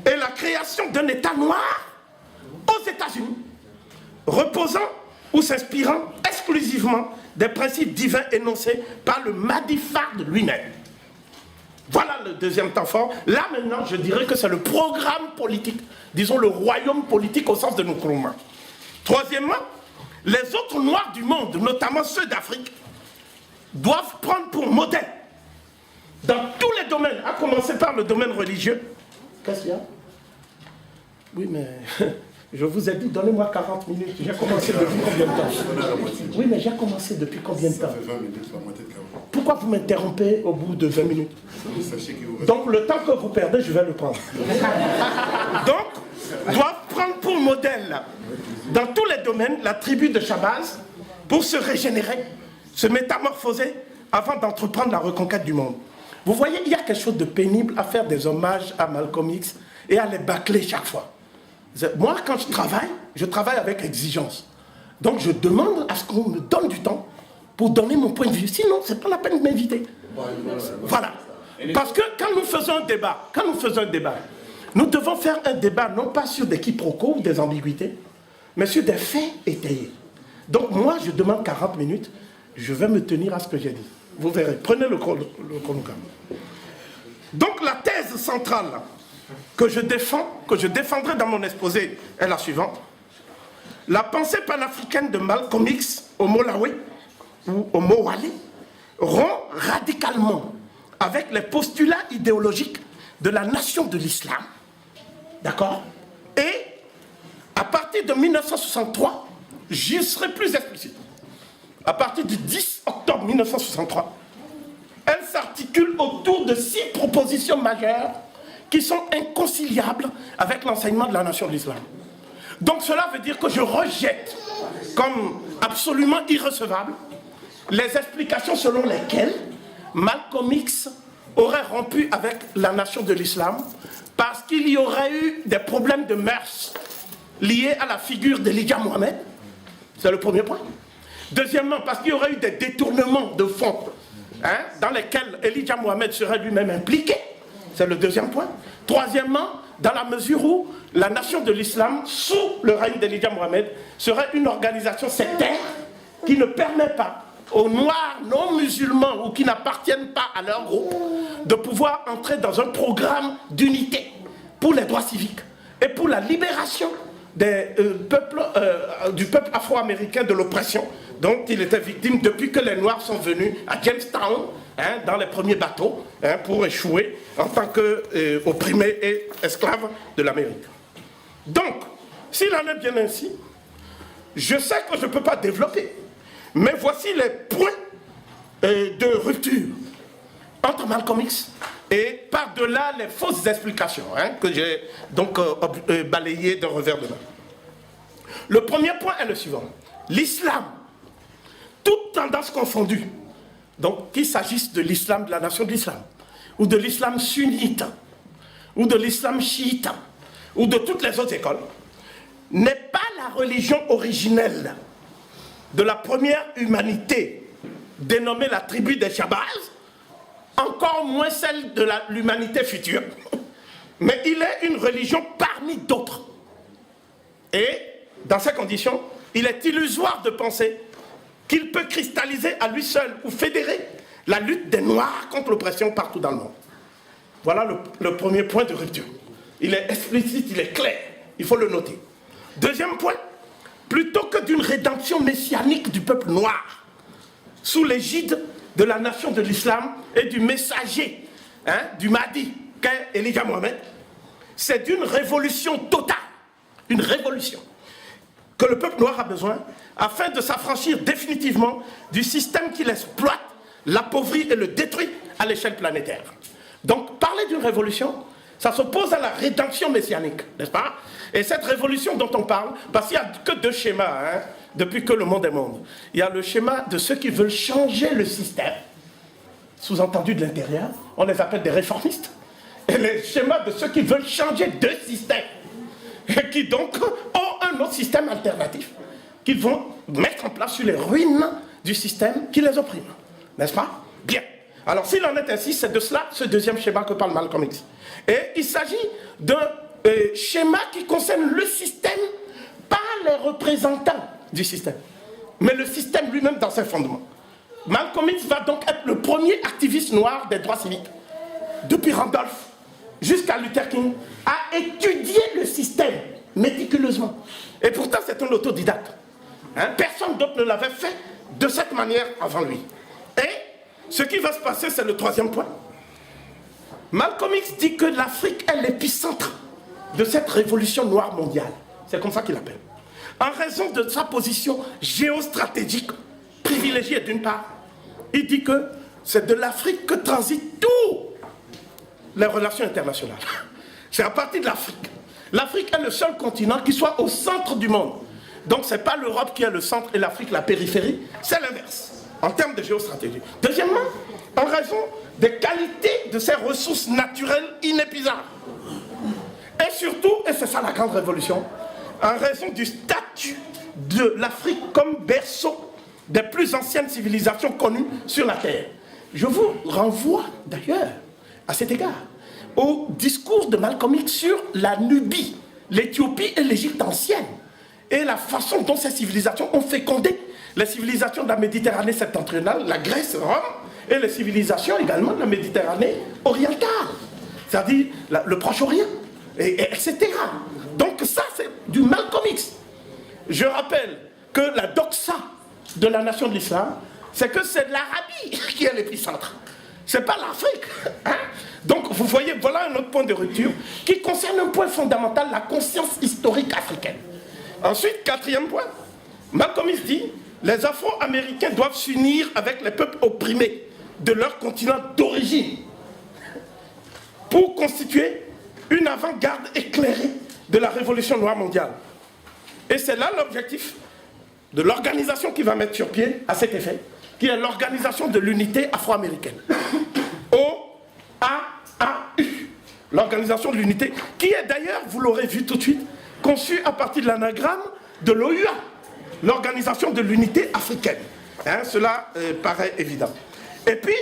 et la création d'un État noir aux États-Unis, reposant ou s'inspirant exclusivement des principes divins énoncés par le Mahdi Fard lui-même. Voilà le deuxième temps fort. Là maintenant, je dirais que c'est le programme politique, disons le royaume politique au sens de Nkrumah. Troisièmement, les autres Noirs du monde, notamment ceux d'Afrique, doivent prendre pour modèle, dans tous les domaines, à commencer par le domaine religieux. Qu'est-ce qu'il y a? Oui, mais je vous ai dit, donnez-moi 40 minutes. J'ai commencé depuis combien de temps? Oui, mais j'ai commencé depuis combien de temps? Ça fait 20 minutes, la moitié de 40. Pourquoi vous m'interrompez au bout de 20 minutes? Donc le temps que vous perdez, je vais le prendre. Donc, doivent prendre pour modèle, dans tous les domaines, la tribu de Shabazz, pour se régénérer, se métamorphoser, avant d'entreprendre la reconquête du monde. Vous voyez, il y a quelque chose de pénible à faire des hommages à Malcolm X et à les bâcler chaque fois. Moi, quand je travaille avec exigence. Donc je demande à ce qu'on me donne du temps pour donner mon point de vue. Sinon, ce n'est pas la peine de m'inviter. Voilà. Parce que quand nous faisons un débat, nous devons faire un débat non pas sur des quiproquos ou des ambiguïtés, mais sur des faits étayés. Donc moi, je demande 40 minutes, je vais me tenir à ce que j'ai dit. Vous verrez, prenez le chronogramme. Donc la thèse centrale que je défendrai dans mon exposé est la suivante. La pensée panafricaine de Malcolm X au Malawi ou au Mowali rompt radicalement avec les postulats idéologiques de la nation de l'islam. D'accord? Et à partir de 1963, j'y serai plus explicite. À partir du 10 octobre 1963, elle s'articule autour de 6 propositions majeures qui sont inconciliables avec l'enseignement de la nation de l'islam. Donc cela veut dire que je rejette comme absolument irrecevable les explications selon lesquelles Malcolm X aurait rompu avec la nation de l'islam parce qu'il y aurait eu des problèmes de mœurs liés à la figure d'Elijah Mohammed. C'est le premier point. Deuxièmement, parce qu'il y aurait eu des détournements de fonds dans lesquels Elijah Mohammed serait lui-même impliqué. C'est le deuxième point. Troisièmement, dans la mesure où la nation de l'islam, sous le règne d'Elijah Mohamed, serait une organisation sectaire qui ne permet pas aux Noirs non musulmans ou qui n'appartiennent pas à leur groupe de pouvoir entrer dans un programme d'unité pour les droits civiques et pour la libération du peuple afro-américain de l'oppression dont il était victime depuis que les Noirs sont venus à Jamestown, dans les premiers bateaux, pour échouer en tant qu'opprimés et esclaves de l'Amérique. Donc, s'il en est bien ainsi, je sais que je ne peux pas développer, mais voici les points de rupture entre Malcolm X et par-delà les fausses explications que j'ai donc balayées d'un revers de main. Le premier point est le suivant. L'islam, toute tendance confondue, donc qu'il s'agisse de l'islam de la nation de l'islam, ou de l'islam sunnite, ou de l'islam chiite, ou de toutes les autres écoles, n'est pas la religion originelle de la première humanité, dénommée la tribu des Shabazz, encore moins celle de l'humanité future, mais il est une religion parmi d'autres. Et, dans ces conditions, il est illusoire de penser qu'il peut cristalliser à lui seul ou fédérer la lutte des Noirs contre l'oppression partout dans le monde. Voilà le premier point de rupture. Il est explicite, il est clair, il faut le noter. Deuxième point, plutôt que d'une rédemption messianique du peuple noir, sous l'égide de la nation de l'islam et du messager, du Mahdi, qu'est Elijah Mohamed, c'est d'une révolution totale, une révolution, que le peuple noir a besoin afin de s'affranchir définitivement du système qui l'exploite, l'appauvrit et le détruit à l'échelle planétaire. Donc, parler d'une révolution, ça s'oppose à la rédemption messianique, n'est-ce pas? Et cette révolution dont on parle, parce qu'il n'y a que deux schémas, depuis que le monde est monde. Il y a le schéma de ceux qui veulent changer le système, sous-entendu de l'intérieur, on les appelle des réformistes, et le schéma de ceux qui veulent changer de système, et qui donc ont un autre système alternatif, qu'ils vont mettre en place sur les ruines du système qui les opprime. N'est-ce pas? Bien. Alors s'il en est ainsi, c'est de cela ce deuxième schéma que parle Malcolm X. Et il s'agit d'un schéma qui concerne le système, pas les représentants du système, mais le système lui-même dans ses fondements. Malcolm X va donc être le premier activiste noir des droits civiques, depuis Randolph jusqu'à Luther King, à étudier le système méticuleusement. Et pourtant c'est un autodidacte. Personne d'autre ne l'avait fait de cette manière avant lui. Et ce qui va se passer, c'est le troisième point. Malcolm X dit que l'Afrique est l'épicentre de cette révolution noire mondiale. C'est comme ça qu'il l'appelle. En raison de sa position géostratégique privilégiée d'une part, il dit que c'est de l'Afrique que transitent toutes les relations internationales. C'est à partir de l'Afrique. L'Afrique est le seul continent qui soit au centre du monde. Donc ce n'est pas l'Europe qui est le centre et l'Afrique la périphérie, c'est l'inverse, en termes de géostratégie. Deuxièmement, en raison des qualités de ces ressources naturelles inépuisables. Et surtout, et c'est ça la grande révolution, en raison du statut de l'Afrique comme berceau des plus anciennes civilisations connues sur la Terre. Je vous renvoie d'ailleurs, à cet égard, au discours de Malcolm X sur la Nubie, l'Éthiopie et l'Égypte ancienne, et la façon dont ces civilisations ont fécondé les civilisations de la Méditerranée septentrionale, la Grèce, Rome, et les civilisations également de la Méditerranée orientale, c'est-à-dire le Proche-Orient, etc. Donc ça, c'est du Malcolm X. Je rappelle que la doxa de la nation de l'islam, c'est que c'est l'Arabie qui est l'épicentre. C'est pas l'Afrique. Donc vous voyez, voilà un autre point de rupture qui concerne un point fondamental, la conscience historique africaine. Ensuite, quatrième point, Malcolm X dit, les Afro-Américains doivent s'unir avec les peuples opprimés de leur continent d'origine pour constituer une avant-garde éclairée de la révolution noire mondiale. Et c'est là l'objectif de l'organisation qui va mettre sur pied à cet effet, qui est l'organisation de l'unité afro-américaine. OAAU, l'organisation de l'unité, qui est d'ailleurs, vous l'aurez vu tout de suite, conçue à partir de l'anagramme de l'OUA, l'organisation de l'unité africaine. Cela paraît évident. Et puis,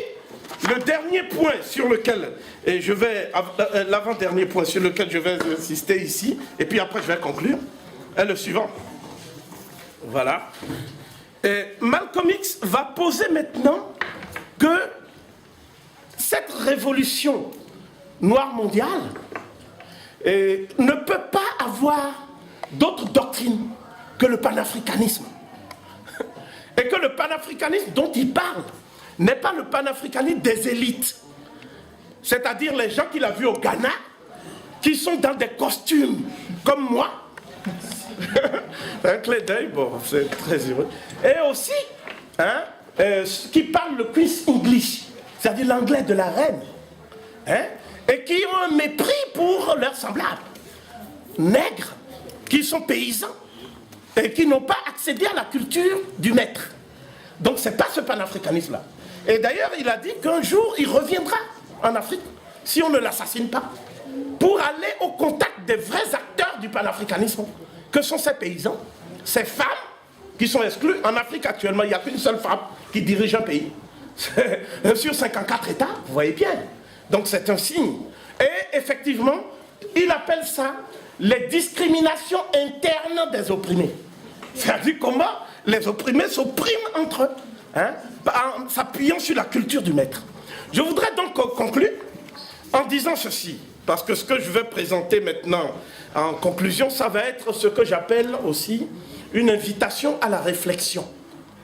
le dernier point sur lequel, et je vais, l'avant-dernier point sur lequel je vais insister ici, et puis après je vais conclure, est le suivant. Voilà. Et Malcolm X va poser maintenant que cette révolution noire mondiale ne peut pas avoir d'autre doctrine que le panafricanisme. Et que le panafricanisme dont il parle n'est pas le panafricanisme des élites. C'est-à-dire les gens qu'il a vus au Ghana, qui sont dans des costumes comme moi. Un clin d'œil, bon, c'est très heureux. Et aussi, qui parlent le Queen's English, c'est-à-dire l'anglais de la reine. Et qui ont un mépris pour leurs semblables. Nègres, qui sont paysans, et qui n'ont pas accédé à la culture du maître. Donc ce n'est pas ce panafricanisme-là. Et d'ailleurs, il a dit qu'un jour, il reviendra en Afrique, si on ne l'assassine pas, pour aller au contact des vrais acteurs du panafricanisme, que sont ces paysans, ces femmes qui sont exclues. En Afrique, actuellement, il n'y a qu'une seule femme qui dirige un pays. Sur 54 États, vous voyez bien. Donc c'est un signe. Et effectivement, il appelle ça les discriminations internes des opprimés. C'est-à-dire comment les opprimés s'oppriment entre eux, en s'appuyant sur la culture du maître. Je voudrais donc conclure en disant ceci, parce que ce que je vais présenter maintenant en conclusion, ça va être ce que j'appelle aussi une invitation à la réflexion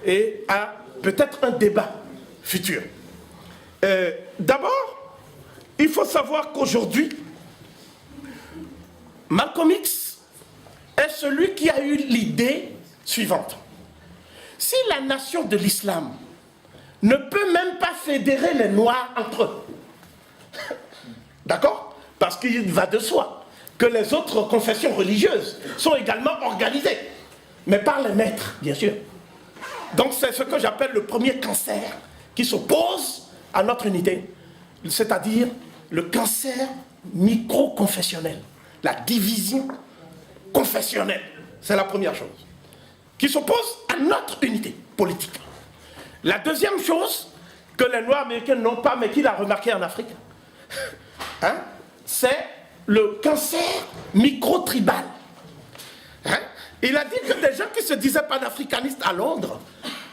et à peut-être un débat futur. D'abord, il faut savoir qu'aujourd'hui, Malcolm X est celui qui a eu l'idée suivante. Si la nation de l'islam ne peut même pas fédérer les Noirs entre eux, d'accord? Parce qu'il va de soi que les autres confessions religieuses sont également organisées, mais par les maîtres, bien sûr. Donc c'est ce que j'appelle le premier cancer qui s'oppose à notre unité, c'est-à-dire le cancer micro-confessionnel, la division confessionnelle, c'est la première chose, qui s'oppose à notre unité politique. La deuxième chose que les Noirs américains n'ont pas, mais qu'il a remarqué en Afrique, c'est le cancer micro-tribal. Il a dit que des gens qui se disaient panafricanistes à Londres,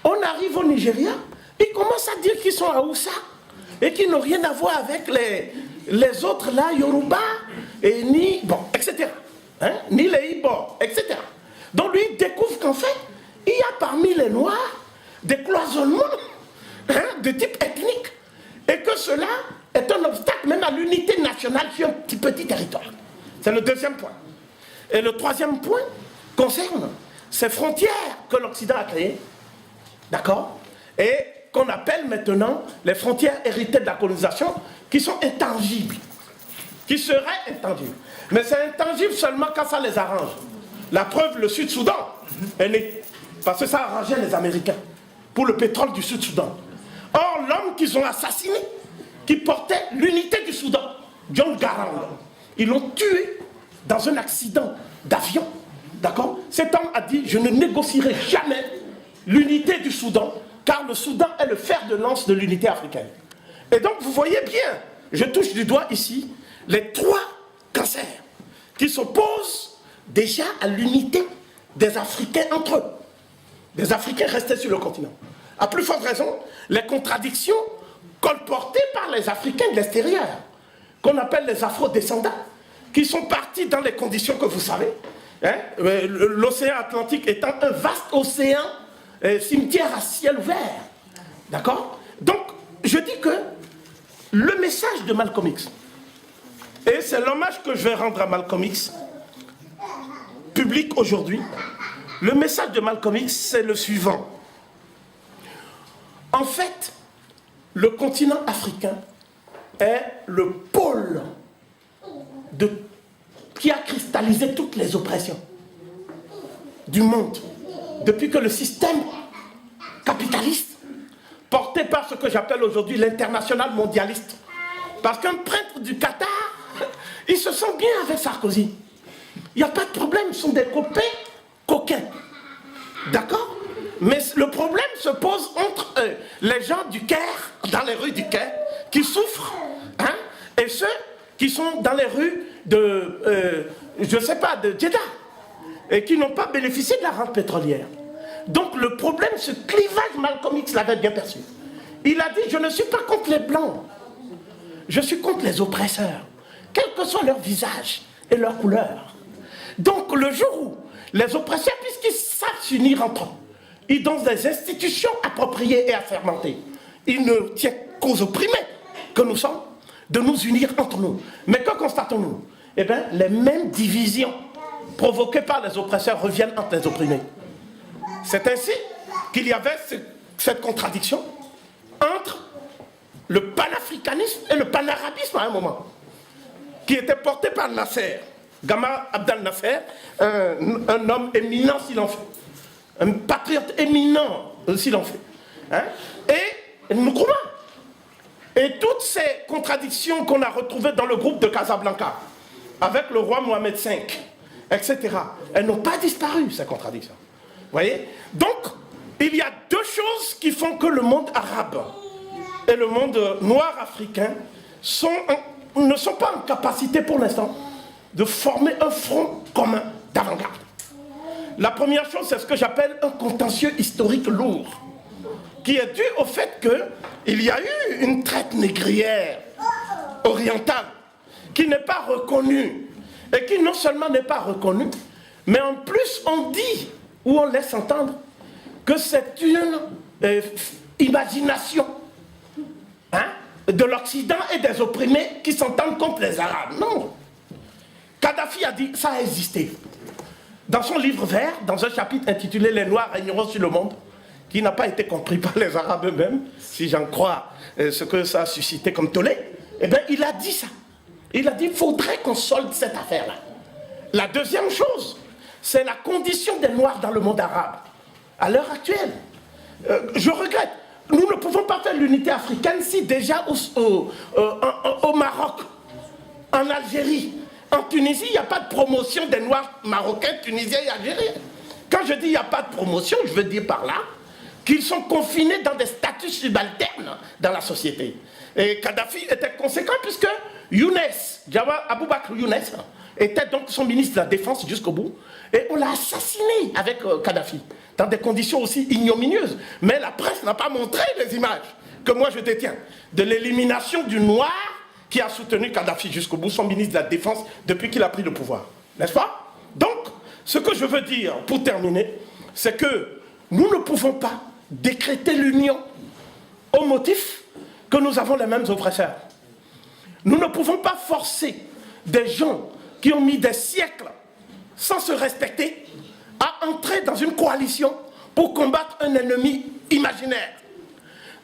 on arrive au Nigeria, ils commencent à dire qu'ils sont à Oussa et qu'ils n'ont rien à voir avec les autres là, Yoruba, et ni, bon, etc. Ni les Ibo, etc. Donc lui, il découvre qu'en fait, il y a parmi les Noirs des cloisonnements de type ethnique, et que cela est un obstacle même à l'unité nationale sur un petit territoire. C'est le deuxième point. Et le troisième point concerne ces frontières que l'Occident a créées, d'accord, et qu'on appelle maintenant les frontières héritées de la colonisation, qui sont intangibles, qui seraient intangibles. Mais c'est intangible seulement quand ça les arrange. La preuve, le Sud-Soudan est né, parce que ça arrangeait les Américains, pour le pétrole du Sud-Soudan. Or, l'homme qu'ils ont assassiné, qui portait l'unité du Soudan, John Garang, ils l'ont tué dans un accident d'avion, d'accord? Cet homme a dit, je ne négocierai jamais l'unité du Soudan, car le Soudan est le fer de lance de l'unité africaine. Et donc, vous voyez bien, je touche du doigt ici, les trois cancers qui s'opposent déjà à l'unité des Africains entre eux, des Africains restés sur le continent. À plus forte raison, les contradictions colportées par les Africains de l'extérieur, qu'on appelle les afro-descendants, qui sont partis dans les conditions que vous savez, l'océan Atlantique étant un vaste océan, cimetière à ciel ouvert, d'accord? Donc, je dis que le message de Malcolm X, et c'est l'hommage que je vais rendre à Malcolm X, public aujourd'hui, le message de Malcolm X, c'est le suivant. En fait, le continent africain est le pôle qui a cristallisé toutes les oppressions du monde, depuis que le système capitaliste, porté par ce que j'appelle aujourd'hui l'international mondialiste, parce qu'un prêtre du Qatar, il se sent bien avec Sarkozy. Il n'y a pas de problème, ils sont des coquins. D'accord? Mais le problème se pose entre les gens du Caire, dans les rues du Caire, qui souffrent, hein, et ceux qui sont dans les rues de, je ne sais pas, de Jeddah, et qui n'ont pas bénéficié de la rente pétrolière. Donc le problème, ce clivage, Malcolm X l'avait bien perçu. Il a dit, je ne suis pas contre les Blancs, je suis contre les oppresseurs, quel que soit leur visage et leur couleur. Donc le jour où les oppresseurs, puisqu'ils savent s'unir entre eux, ils donnent des institutions appropriées et assermentées. Il ne tient qu'aux opprimés que nous sommes de nous unir entre nous. Mais que constatons-nous? Eh bien, les mêmes divisions provoquées par les oppresseurs reviennent entre les opprimés. C'est ainsi qu'il y avait cette contradiction entre le panafricanisme et le panarabisme à un moment, qui était porté par Nasser, Gamal Abdel Nasser, un homme éminent s'il en fait, un patriote éminent s'il en fait, hein, et Nkrumah. Et toutes ces contradictions qu'on a retrouvées dans le groupe de Casablanca, avec le roi Mohamed V, etc., elles n'ont pas disparu, ces contradictions. Vous voyez? Donc, il y a deux choses qui font que le monde arabe et le monde noir africain ne sont pas en capacité pour l'instant de former un front commun d'avant-garde. La première chose, c'est ce que j'appelle un contentieux historique lourd, qui est dû au fait qu'il y a eu une traite négrière orientale qui n'est pas reconnue, et qui non seulement n'est pas reconnue, mais en plus on dit, ou on laisse entendre, que c'est une imagination, hein, de l'Occident et des opprimés qui s'entendent contre les Arabes. Non. Kadhafi a dit, ça a existé. Dans son livre vert, dans un chapitre intitulé « Les Noirs régneront sur le monde », qui n'a pas été compris par les Arabes eux-mêmes, si j'en crois ce que ça a suscité comme tollé, eh bien, il a dit ça. Il a dit, il faudrait qu'on solde cette affaire-là. La deuxième chose, c'est la condition des Noirs dans le monde arabe. À l'heure actuelle, je regrette, nous ne pouvons pas faire l'unité africaine si déjà au Maroc, en Algérie, en Tunisie, il n'y a pas de promotion des Noirs marocains, tunisiens et algériens. Quand je dis il n'y a pas de promotion, je veux dire par là qu'ils sont confinés dans des statuts subalternes dans la société. Et Kadhafi était conséquent puisque Younes, Jawad Aboubakr Younes, était donc son ministre de la Défense jusqu'au bout. Et on l'a assassiné avec Kadhafi, dans des conditions aussi ignominieuses. Mais la presse n'a pas montré les images que moi je détiens de l'élimination du noir qui a soutenu Kadhafi jusqu'au bout, son ministre de la Défense, depuis qu'il a pris le pouvoir. N'est-ce pas? Donc, ce que je veux dire, pour terminer, c'est que nous ne pouvons pas décréter l'union au motif que nous avons les mêmes oppresseurs. Nous ne pouvons pas forcer des gens qui ont mis des siècles sans se respecter à entrer dans une coalition pour combattre un ennemi imaginaire.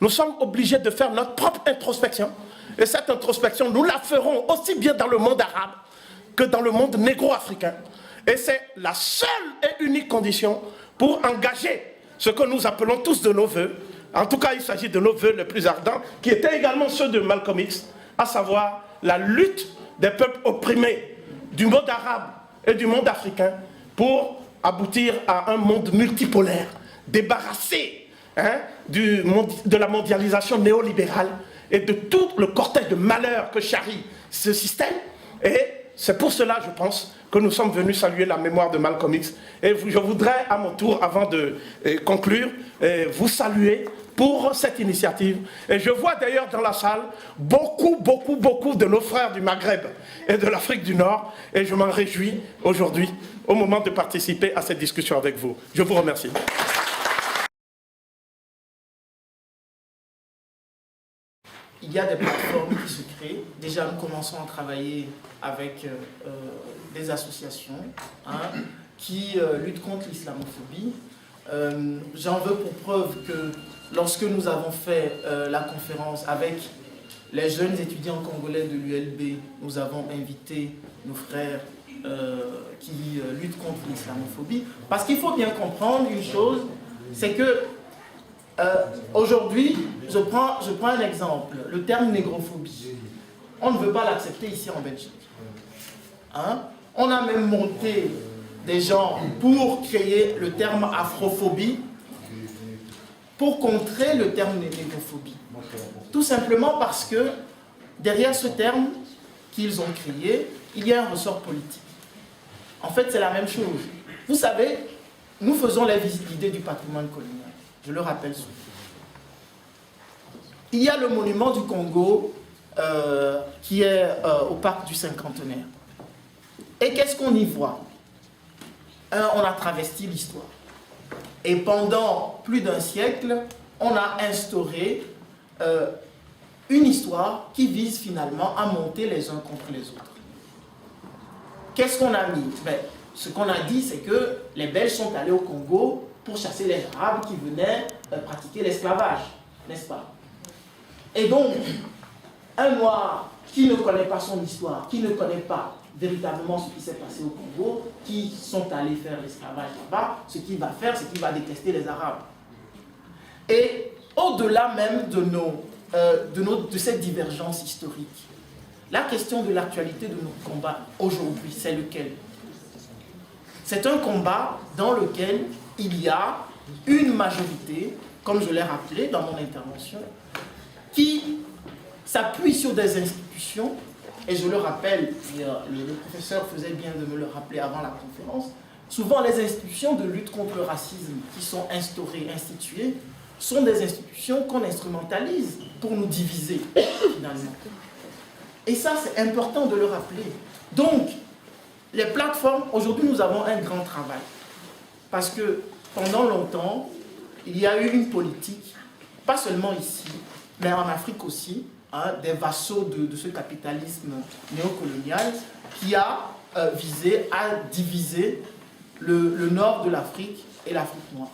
Nous sommes obligés de faire notre propre introspection. Et cette introspection, nous la ferons aussi bien dans le monde arabe que dans le monde négro-africain. Et c'est la seule et unique condition pour engager ce que nous appelons tous de nos vœux. En tout cas, il s'agit de nos vœux les plus ardents, qui étaient également ceux de Malcolm X, à savoir la lutte des peuples opprimés du monde arabe et du monde africain pour aboutir à un monde multipolaire, débarrassé, hein, de la mondialisation néolibérale et de tout le cortège de malheurs que charrie ce système. Et c'est pour cela, je pense, que nous sommes venus saluer la mémoire de Malcolm X. Et je voudrais, à mon tour, avant de conclure, vous saluer pour cette initiative. Et je vois d'ailleurs dans la salle beaucoup de nos frères du Maghreb et de l'Afrique du Nord. Et je m'en réjouis aujourd'hui, au moment de participer à cette discussion avec vous. Je vous remercie. Il y a des plateformes qui se créent. Déjà, nous commençons à travailler avec des associations, hein, qui luttent contre l'islamophobie. J'en veux pour preuve que lorsque nous avons fait la conférence avec les jeunes étudiants congolais de l'ULB, nous avons invité nos frères qui luttent contre l'islamophobie. Parce qu'il faut bien comprendre une chose, c'est que aujourd'hui, je prends un exemple, le terme négrophobie. On ne veut pas l'accepter ici en Belgique. Hein? On a même monté des gens pour créer le terme afrophobie, pour contrer le terme négrophobie. Tout simplement parce que derrière ce terme qu'ils ont créé, il y a un ressort politique. En fait, c'est la même chose. Vous savez, nous faisons la visite guidée du patrimoine colonial. Je le rappelle souvent. Il y a le monument du Congo qui est au parc du Cinquantenaire. Et qu'est-ce qu'on y voit? On a travesti l'histoire. Et pendant plus d'un siècle, on a instauré une histoire qui vise finalement à monter les uns contre les autres. Qu'est-ce qu'on a mis? Ce qu'on a dit, c'est que les Belges sont allés au Congo pour chasser les Arabes qui venaient pratiquer l'esclavage, n'est-ce pas? Et donc, un Noir qui ne connaît pas son histoire, qui ne connaît pas véritablement ce qui s'est passé au Congo, qui sont allés faire l'esclavage là-bas, ce qu'il va faire, c'est qu'il va détester les Arabes. Et au-delà même de cette divergence historique, la question de l'actualité de notre combat aujourd'hui, c'est lequel? C'est un combat dans lequel il y a une majorité, comme je l'ai rappelé dans mon intervention, qui s'appuie sur des institutions, et je le rappelle, le professeur faisait bien de me le rappeler avant la conférence, souvent les institutions de lutte contre le racisme qui sont instaurées, instituées, sont des institutions qu'on instrumentalise pour nous diviser, finalement. Et ça, c'est important de le rappeler. Donc, les plateformes, aujourd'hui, nous avons un grand travail. Parce que pendant longtemps, il y a eu une politique, pas seulement ici, mais en Afrique aussi, des vassaux de ce capitalisme néocolonial qui a visé à diviser le nord de l'Afrique et l'Afrique noire.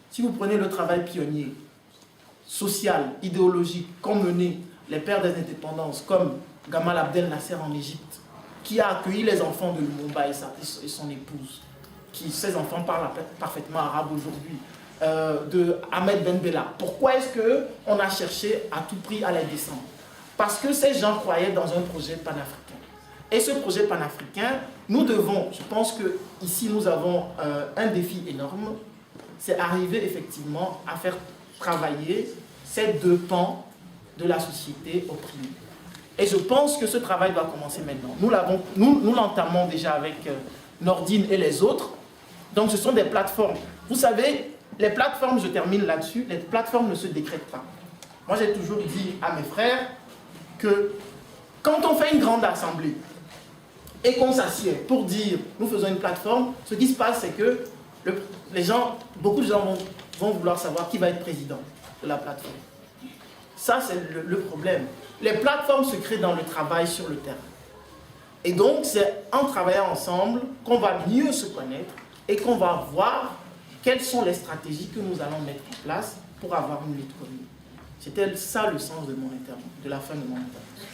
Si vous prenez le travail pionnier, social, idéologique, qu'ont mené les pères des indépendances, comme Gamal Abdel Nasser en Égypte, qui a accueilli les enfants de Lumumba et son épouse, ces enfants parlent parfaitement arabe aujourd'hui, de Ahmed Ben Bella. Pourquoi est-ce qu'on a cherché à tout prix à les descendre? Parce que ces gens croyaient dans un projet panafricain. Et ce projet panafricain, nous devons, je pense qu'ici nous avons un défi énorme, c'est arriver effectivement à faire travailler ces deux pans de la société opprimée. Et je pense que ce travail doit commencer maintenant. Nous l'entamons déjà avec Nordine et les autres. Donc ce sont des plateformes. Vous savez, les plateformes, je termine là-dessus, les plateformes ne se décrètent pas. Moi j'ai toujours dit à mes frères que quand on fait une grande assemblée et qu'on s'assied pour dire nous faisons une plateforme, ce qui se passe c'est que beaucoup de gens vont vouloir savoir qui va être président de la plateforme. Ça c'est le problème. Les plateformes se créent dans le travail sur le terrain. Et donc c'est en travaillant ensemble qu'on va mieux se connaître et qu'on va voir quelles sont les stratégies que nous allons mettre en place pour avoir une lutte commune. C'était ça le sens de la fin de mon intervention.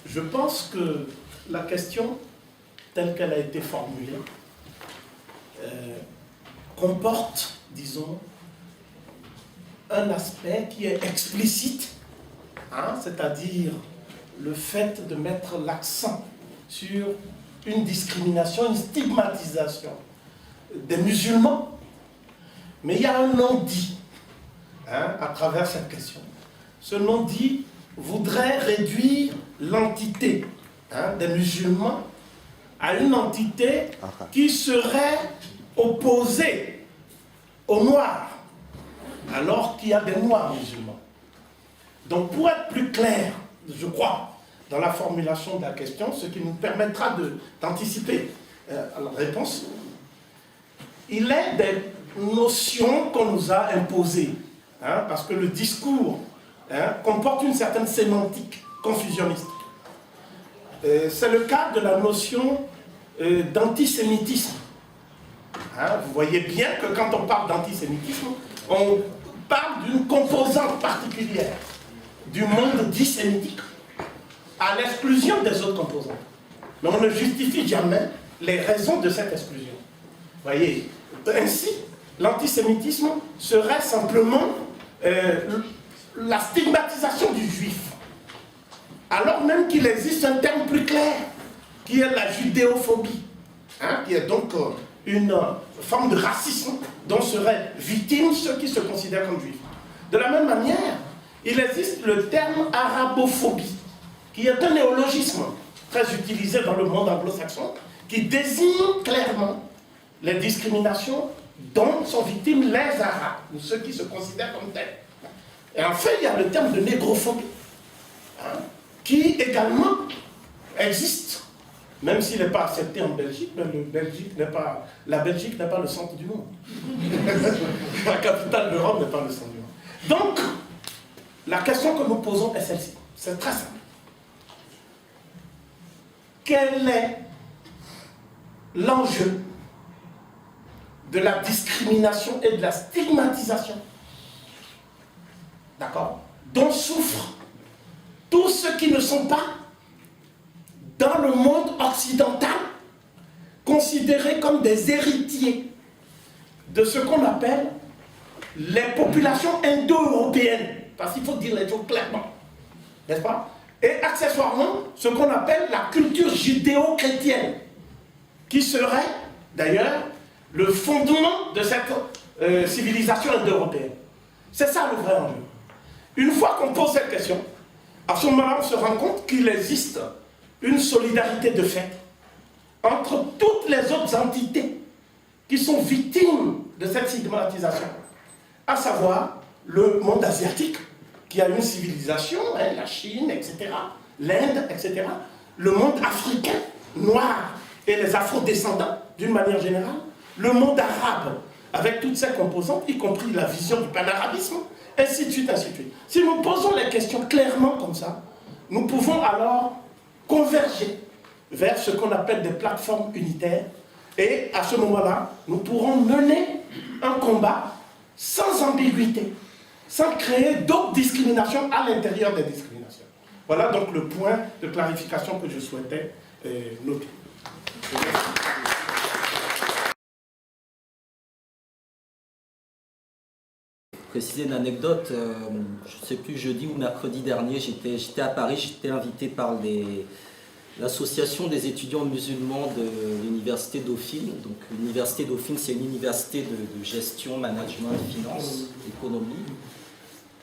Je pense que la question, telle qu'elle a été formulée, comporte, disons, un aspect qui est explicite, c'est-à-dire le fait de mettre l'accent sur une discrimination, une stigmatisation des musulmans. Mais il y a un non-dit à travers cette question. Ce non-dit voudrait réduire l'entité des musulmans à une entité qui serait opposée aux Noirs, alors qu'il y a des Noirs musulmans. Donc pour être plus clair, je crois, dans la formulation de la question, ce qui nous permettra d'anticiper la réponse, il est des notions qu'on nous a imposées, parce que le discours comporte une certaine sémantique confusionniste. C'est le cas de la notion d'antisémitisme. Vous voyez bien que quand on parle d'antisémitisme, on parle d'une composante particulière du monde dit sémitique, à l'exclusion des autres composantes. Mais on ne justifie jamais les raisons de cette exclusion. Vous voyez, ainsi, l'antisémitisme serait simplement la stigmatisation du juif. Alors même qu'il existe un terme plus clair, qui est la judéophobie. hein, qui est donc une forme de racisme dont seraient victimes ceux qui se considèrent comme juifs. De la même manière, il existe le terme arabophobie, qui est un néologisme très utilisé dans le monde anglo-saxon, qui désigne clairement les discriminations dont sont victimes les Arabes, ou ceux qui se considèrent comme tels. Et enfin, il y a le terme de négrophobie, hein, qui également existe, même s'il n'est pas accepté en Belgique, mais la Belgique n'est pas le centre du monde. La capitale de l'Europe n'est pas le centre du monde. Donc, la question que nous posons est celle-ci. C'est très simple. Quel est l'enjeu de la discrimination et de la stigmatisation, d'accord, dont souffrent tous ceux qui ne sont pas dans le monde occidental considérés comme des héritiers de ce qu'on appelle les populations indo-européennes, parce qu'il faut dire les choses clairement, n'est-ce pas? Et accessoirement, ce qu'on appelle la culture judéo-chrétienne, qui serait d'ailleurs le fondement de cette civilisation indo-européenne. C'est ça le vrai enjeu. Une fois qu'on pose cette question, à ce moment-là, on se rend compte qu'il existe une solidarité de fait entre toutes les autres entités qui sont victimes de cette stigmatisation, à savoir le monde asiatique, qui a une civilisation, hein, la Chine, etc., l'Inde, etc., le monde africain, noir, et les afro-descendants, d'une manière générale, le monde arabe, avec toutes ses composantes, y compris la vision du panarabisme, ainsi de suite, ainsi de suite. Si nous posons les questions clairement comme ça, nous pouvons alors converger vers ce qu'on appelle des plateformes unitaires, et à ce moment-là, nous pourrons mener un combat sans ambiguïté, sans créer d'autres discriminations à l'intérieur des discriminations. Voilà donc le point de clarification que je souhaitais noter. Préciser une anecdote, je ne sais plus, jeudi ou mercredi dernier, j'étais à Paris, j'étais invité par l'association des étudiants musulmans de l'université Dauphine. Donc l'université Dauphine, c'est une université de gestion, management, finance, économie.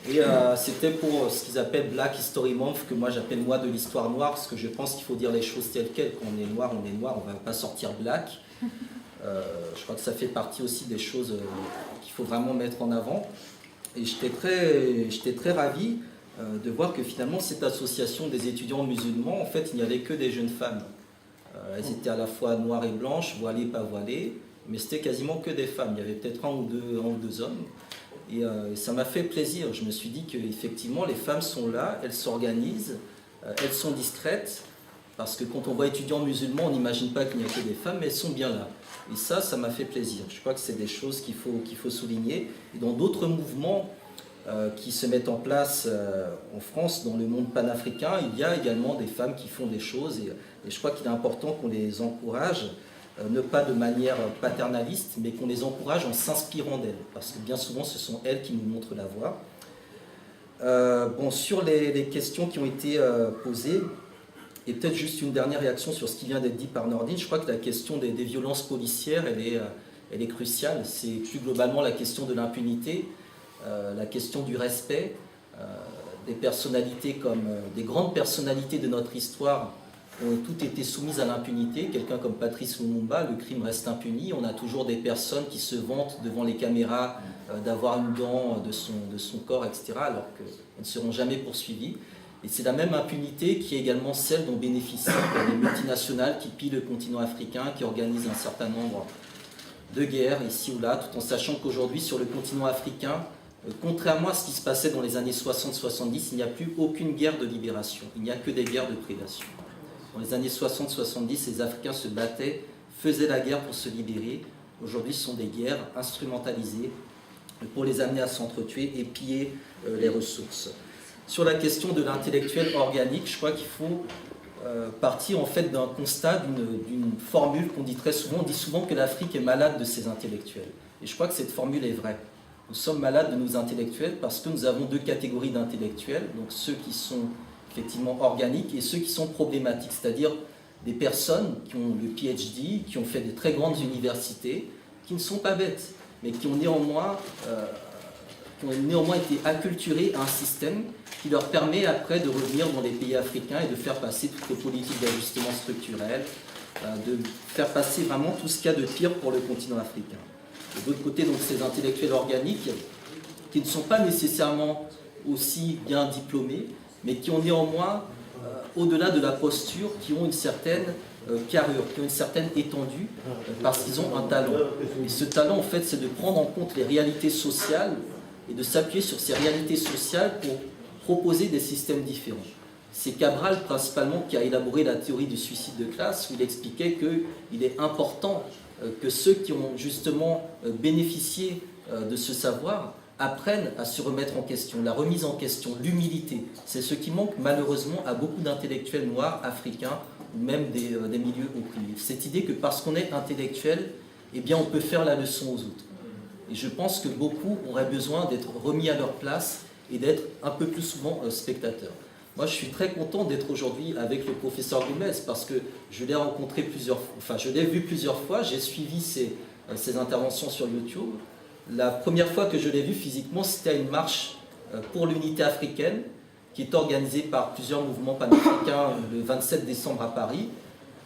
Et c'était pour ce qu'ils appellent Black History Month, que moi j'appelle mois de l'histoire noire, parce que je pense qu'il faut dire les choses telles quelles. Quand on est noir, on ne va pas sortir black. Je crois que ça fait partie aussi des choses qu'il faut vraiment mettre en avant. Et j'étais très ravi de voir que finalement cette association des étudiants musulmans, en fait, il n'y avait que des jeunes femmes. Elles étaient à la fois noires et blanches, voilées, pas voilées, mais c'était quasiment que des femmes. Il y avait peut-être un ou deux hommes. Et ça m'a fait plaisir. Je me suis dit qu'effectivement, les femmes sont là, elles s'organisent, elles sont discrètes, parce que quand on voit étudiants musulmans, on n'imagine pas qu'il n'y a que des femmes, mais elles sont bien là. Et ça m'a fait plaisir. Je crois que c'est des choses qu'il faut souligner. Et dans d'autres mouvements qui se mettent en place en France, dans le monde panafricain, il y a également des femmes qui font des choses. Et je crois qu'il est important qu'on les encourage, ne pas de manière paternaliste, mais qu'on les encourage en s'inspirant d'elles. Parce que bien souvent, ce sont elles qui nous montrent la voie. Sur les questions qui ont été posées, et peut-être juste une dernière réaction sur ce qui vient d'être dit par Nordine, je crois que la question des violences policières, elle est cruciale. C'est plus globalement la question de l'impunité, la question du respect, des personnalités comme des grandes personnalités de notre histoire ont toutes été soumises à l'impunité. Quelqu'un comme Patrice Lumumba, le crime reste impuni. On a toujours des personnes qui se vantent devant les caméras d'avoir une dent de son corps, etc., alors qu'elles ne seront jamais poursuivies. Et c'est la même impunité qui est également celle dont bénéficient les multinationales qui pillent le continent africain, qui organisent un certain nombre de guerres ici ou là, tout en sachant qu'aujourd'hui, sur le continent africain, contrairement à ce qui se passait dans les années 60-70, il n'y a plus aucune guerre de libération, il n'y a que des guerres de prédation. Dans les années 60-70, les Africains se battaient, faisaient la guerre pour se libérer. Aujourd'hui, ce sont des guerres instrumentalisées pour les amener à s'entretuer et piller les ressources. Sur la question de l'intellectuel organique, je crois qu'il faut partir en fait d'un constat, d'une formule qu'on dit très souvent. On dit souvent que l'Afrique est malade de ses intellectuels. Et je crois que cette formule est vraie. Nous sommes malades de nos intellectuels parce que nous avons deux catégories d'intellectuels, donc ceux qui sont effectivement organiques et ceux qui sont problématiques, c'est-à-dire des personnes qui ont le PhD, qui ont fait de très grandes universités, qui ne sont pas bêtes, mais qui ont néanmoins été acculturés à un système qui leur permet après de revenir dans les pays africains et de faire passer toutes les politiques d'ajustement structurel, de faire passer vraiment tout ce qu'il y a de pire pour le continent africain. Et d'autre côté, donc, ces intellectuels organiques qui ne sont pas nécessairement aussi bien diplômés, mais qui ont néanmoins, au-delà de la posture, qui ont une certaine carrure, qui ont une certaine étendue, parce qu'ils ont un talent. Et ce talent, en fait, c'est de prendre en compte les réalités sociales et de s'appuyer sur ces réalités sociales pour proposer des systèmes différents. C'est Cabral, principalement, qui a élaboré la théorie du suicide de classe, où il expliquait qu'il est important que ceux qui ont justement bénéficié de ce savoir apprennent à se remettre en question, la remise en question, l'humilité. C'est ce qui manque malheureusement à beaucoup d'intellectuels noirs, africains, ou même des milieux opprimés. Cette idée que parce qu'on est intellectuel, eh bien on peut faire la leçon aux autres. Et je pense que beaucoup auraient besoin d'être remis à leur place et d'être un peu plus souvent spectateurs. Moi, je suis très content d'être aujourd'hui avec le professeur Gomez parce que je l'ai rencontré je l'ai vu plusieurs fois, j'ai suivi ses interventions sur YouTube. La première fois que je l'ai vu physiquement, c'était à une marche pour l'unité africaine qui est organisée par plusieurs mouvements panafricains le 27 décembre à Paris.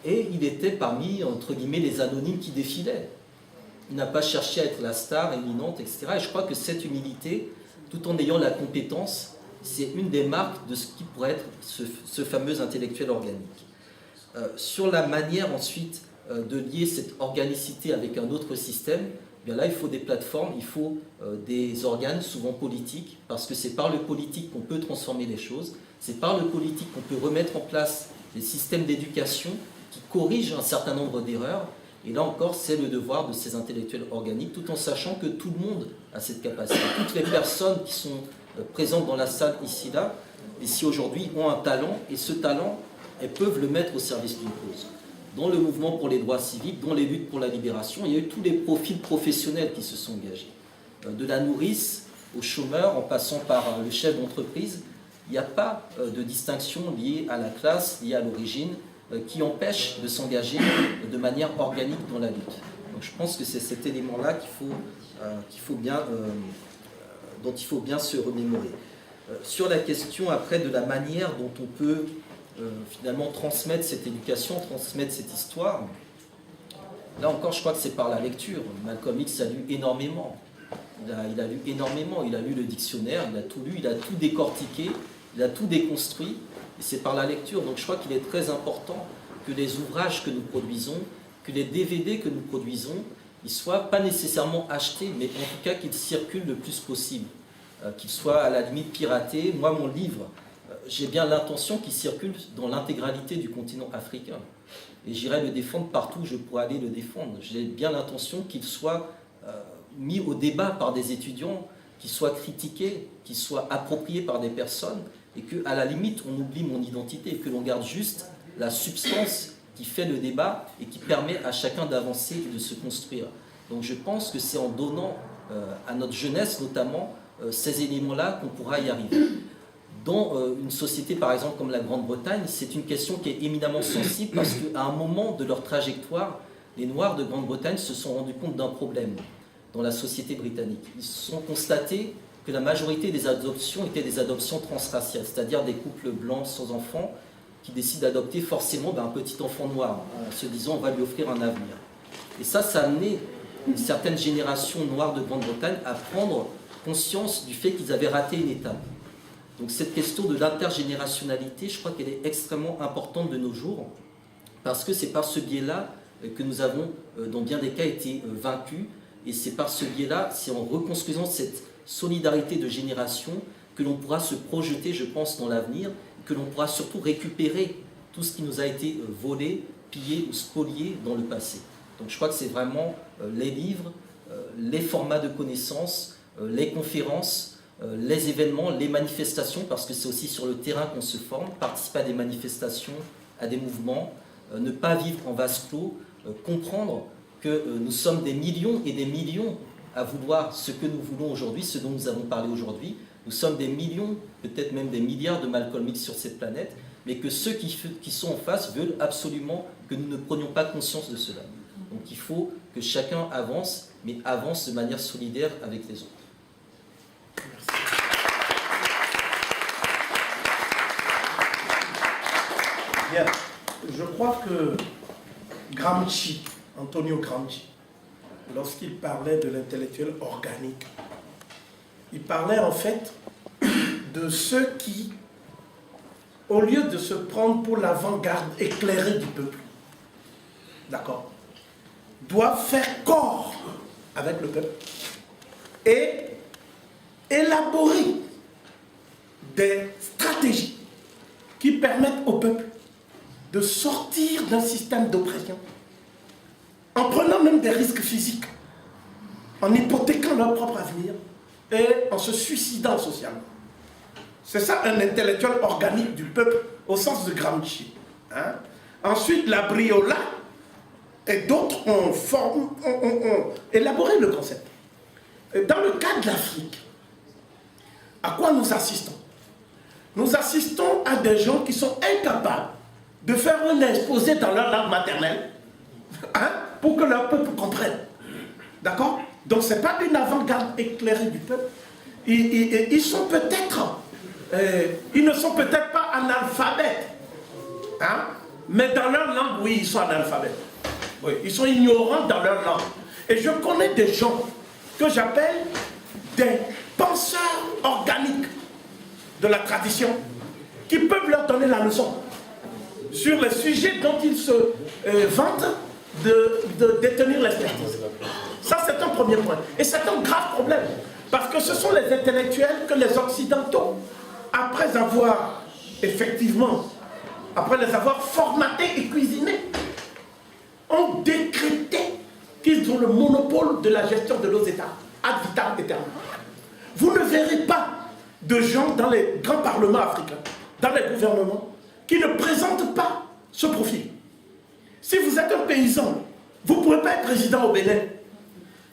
Et il était parmi, entre guillemets, les anonymes qui défilaient. Il n'a pas cherché à être la star éminente, etc. Et je crois que cette humilité, tout en ayant la compétence, c'est une des marques de ce qui pourrait être ce fameux intellectuel organique. Sur la manière ensuite de lier cette organicité avec un autre système, bien là il faut des plateformes, il faut des organes souvent politiques, parce que c'est par le politique qu'on peut transformer les choses, c'est par le politique qu'on peut remettre en place des systèmes d'éducation qui corrigent un certain nombre d'erreurs. Et là encore, c'est le devoir de ces intellectuels organiques, tout en sachant que tout le monde a cette capacité. Toutes les personnes qui sont présentes dans la salle ici aujourd'hui, ont un talent, et ce talent, elles peuvent le mettre au service d'une cause. Dans le mouvement pour les droits civiques, dans les luttes pour la libération, il y a eu tous les profils professionnels qui se sont engagés. De la nourrice au chômeur, en passant par le chef d'entreprise, il n'y a pas de distinction liée à la classe, liée à l'origine, qui empêche de s'engager de manière organique dans la lutte. Donc je pense que c'est cet élément-là dont il faut bien se remémorer. Sur la question après de la manière dont on peut finalement transmettre cette éducation, transmettre cette histoire, là encore je crois que c'est par la lecture. Malcolm X a lu énormément. Il a lu énormément, il a lu le dictionnaire, il a tout lu, il a tout décortiqué, il a tout déconstruit. Et c'est par la lecture. Donc je crois qu'il est très important que les ouvrages que nous produisons, que les DVD que nous produisons, ils ne soient pas nécessairement achetés, mais en tout cas qu'ils circulent le plus possible, qu'ils soient à la limite piratés. Moi, mon livre, j'ai bien l'intention qu'il circule dans l'intégralité du continent africain. Et j'irai le défendre partout où je pourrais aller le défendre. J'ai bien l'intention qu'il soit mis au débat par des étudiants, qu'il soit critiqué, qu'il soit approprié par des personnes, et qu'à la limite, on oublie mon identité et que l'on garde juste la substance qui fait le débat et qui permet à chacun d'avancer et de se construire. Donc je pense que c'est en donnant à notre jeunesse, notamment, ces éléments-là qu'on pourra y arriver. Dans une société, par exemple, comme la Grande-Bretagne, c'est une question qui est éminemment sensible parce qu'à un moment de leur trajectoire, les Noirs de Grande-Bretagne se sont rendus compte d'un problème dans la société britannique. Ils se sont constatés que la majorité des adoptions étaient des adoptions transraciales, c'est-à-dire des couples blancs sans enfants qui décident d'adopter forcément un petit enfant noir, en se disant on va lui offrir un avenir. Et ça a amené une certaine génération noire de Grande-Bretagne à prendre conscience du fait qu'ils avaient raté une étape. Donc cette question de l'intergénérationnalité, je crois qu'elle est extrêmement importante de nos jours, parce que c'est par ce biais-là que nous avons, dans bien des cas, été vaincus, et c'est par ce biais-là, c'est en reconstruisant cette solidarité de génération que l'on pourra se projeter, je pense, dans l'avenir, que l'on pourra surtout récupérer tout ce qui nous a été volé, pillé ou spolié dans le passé. Donc je crois que c'est vraiment les livres, les formats de connaissances, les conférences, les événements, les manifestations, parce que c'est aussi sur le terrain qu'on se forme, participer à des manifestations, à des mouvements, ne pas vivre en vase clos, comprendre que nous sommes des millions et des millions à vouloir ce que nous voulons aujourd'hui, ce dont nous avons parlé aujourd'hui. Nous sommes des millions, peut-être même des milliards de Malcolm X sur cette planète, mais que ceux qui sont en face veulent absolument que nous ne prenions pas conscience de cela. Donc il faut que chacun avance, mais avance de manière solidaire avec les autres. Bien. Je crois que Gramsci, Antonio Gramsci, lorsqu'il parlait de l'intellectuel organique, il parlait en fait de ceux qui, au lieu de se prendre pour l'avant-garde éclairée du peuple, d'accord, doivent faire corps avec le peuple et élaborer des stratégies qui permettent au peuple de sortir d'un système d'oppression, en prenant même des risques physiques, en hypothéquant leur propre avenir et en se suicidant socialement. C'est ça un intellectuel organique du peuple au sens de Gramsci. Hein? Ensuite, la Briola et d'autres ont élaboré le concept. Dans le cas de l'Afrique, à quoi nous assistons? Nous assistons à des gens qui sont incapables de faire un exposé dans leur langue maternelle, hein, pour que leur peuple comprenne. D'accord? Donc ce n'est pas une avant-garde éclairée du peuple. Ils sont peut-être, ils ne sont peut-être pas analphabètes, hein, mais dans leur langue, oui, ils sont analphabètes. Oui, ils sont ignorants dans leur langue. Et je connais des gens que j'appelle des penseurs organiques de la tradition, qui peuvent leur donner la leçon sur les sujets dont ils se vantent de détenir l'expertise. Ça, c'est un premier point. Et c'est un grave problème, parce que ce sont les intellectuels que les Occidentaux, après avoir, effectivement, après les avoir formatés et cuisinés, ont décrété qu'ils ont le monopole de la gestion de nos États, ad vitam aeternam. Vous ne verrez pas de gens dans les grands parlements africains, dans les gouvernements, qui ne présentent pas ce profil. Si vous êtes un paysan, vous ne pouvez pas être président au Bénin.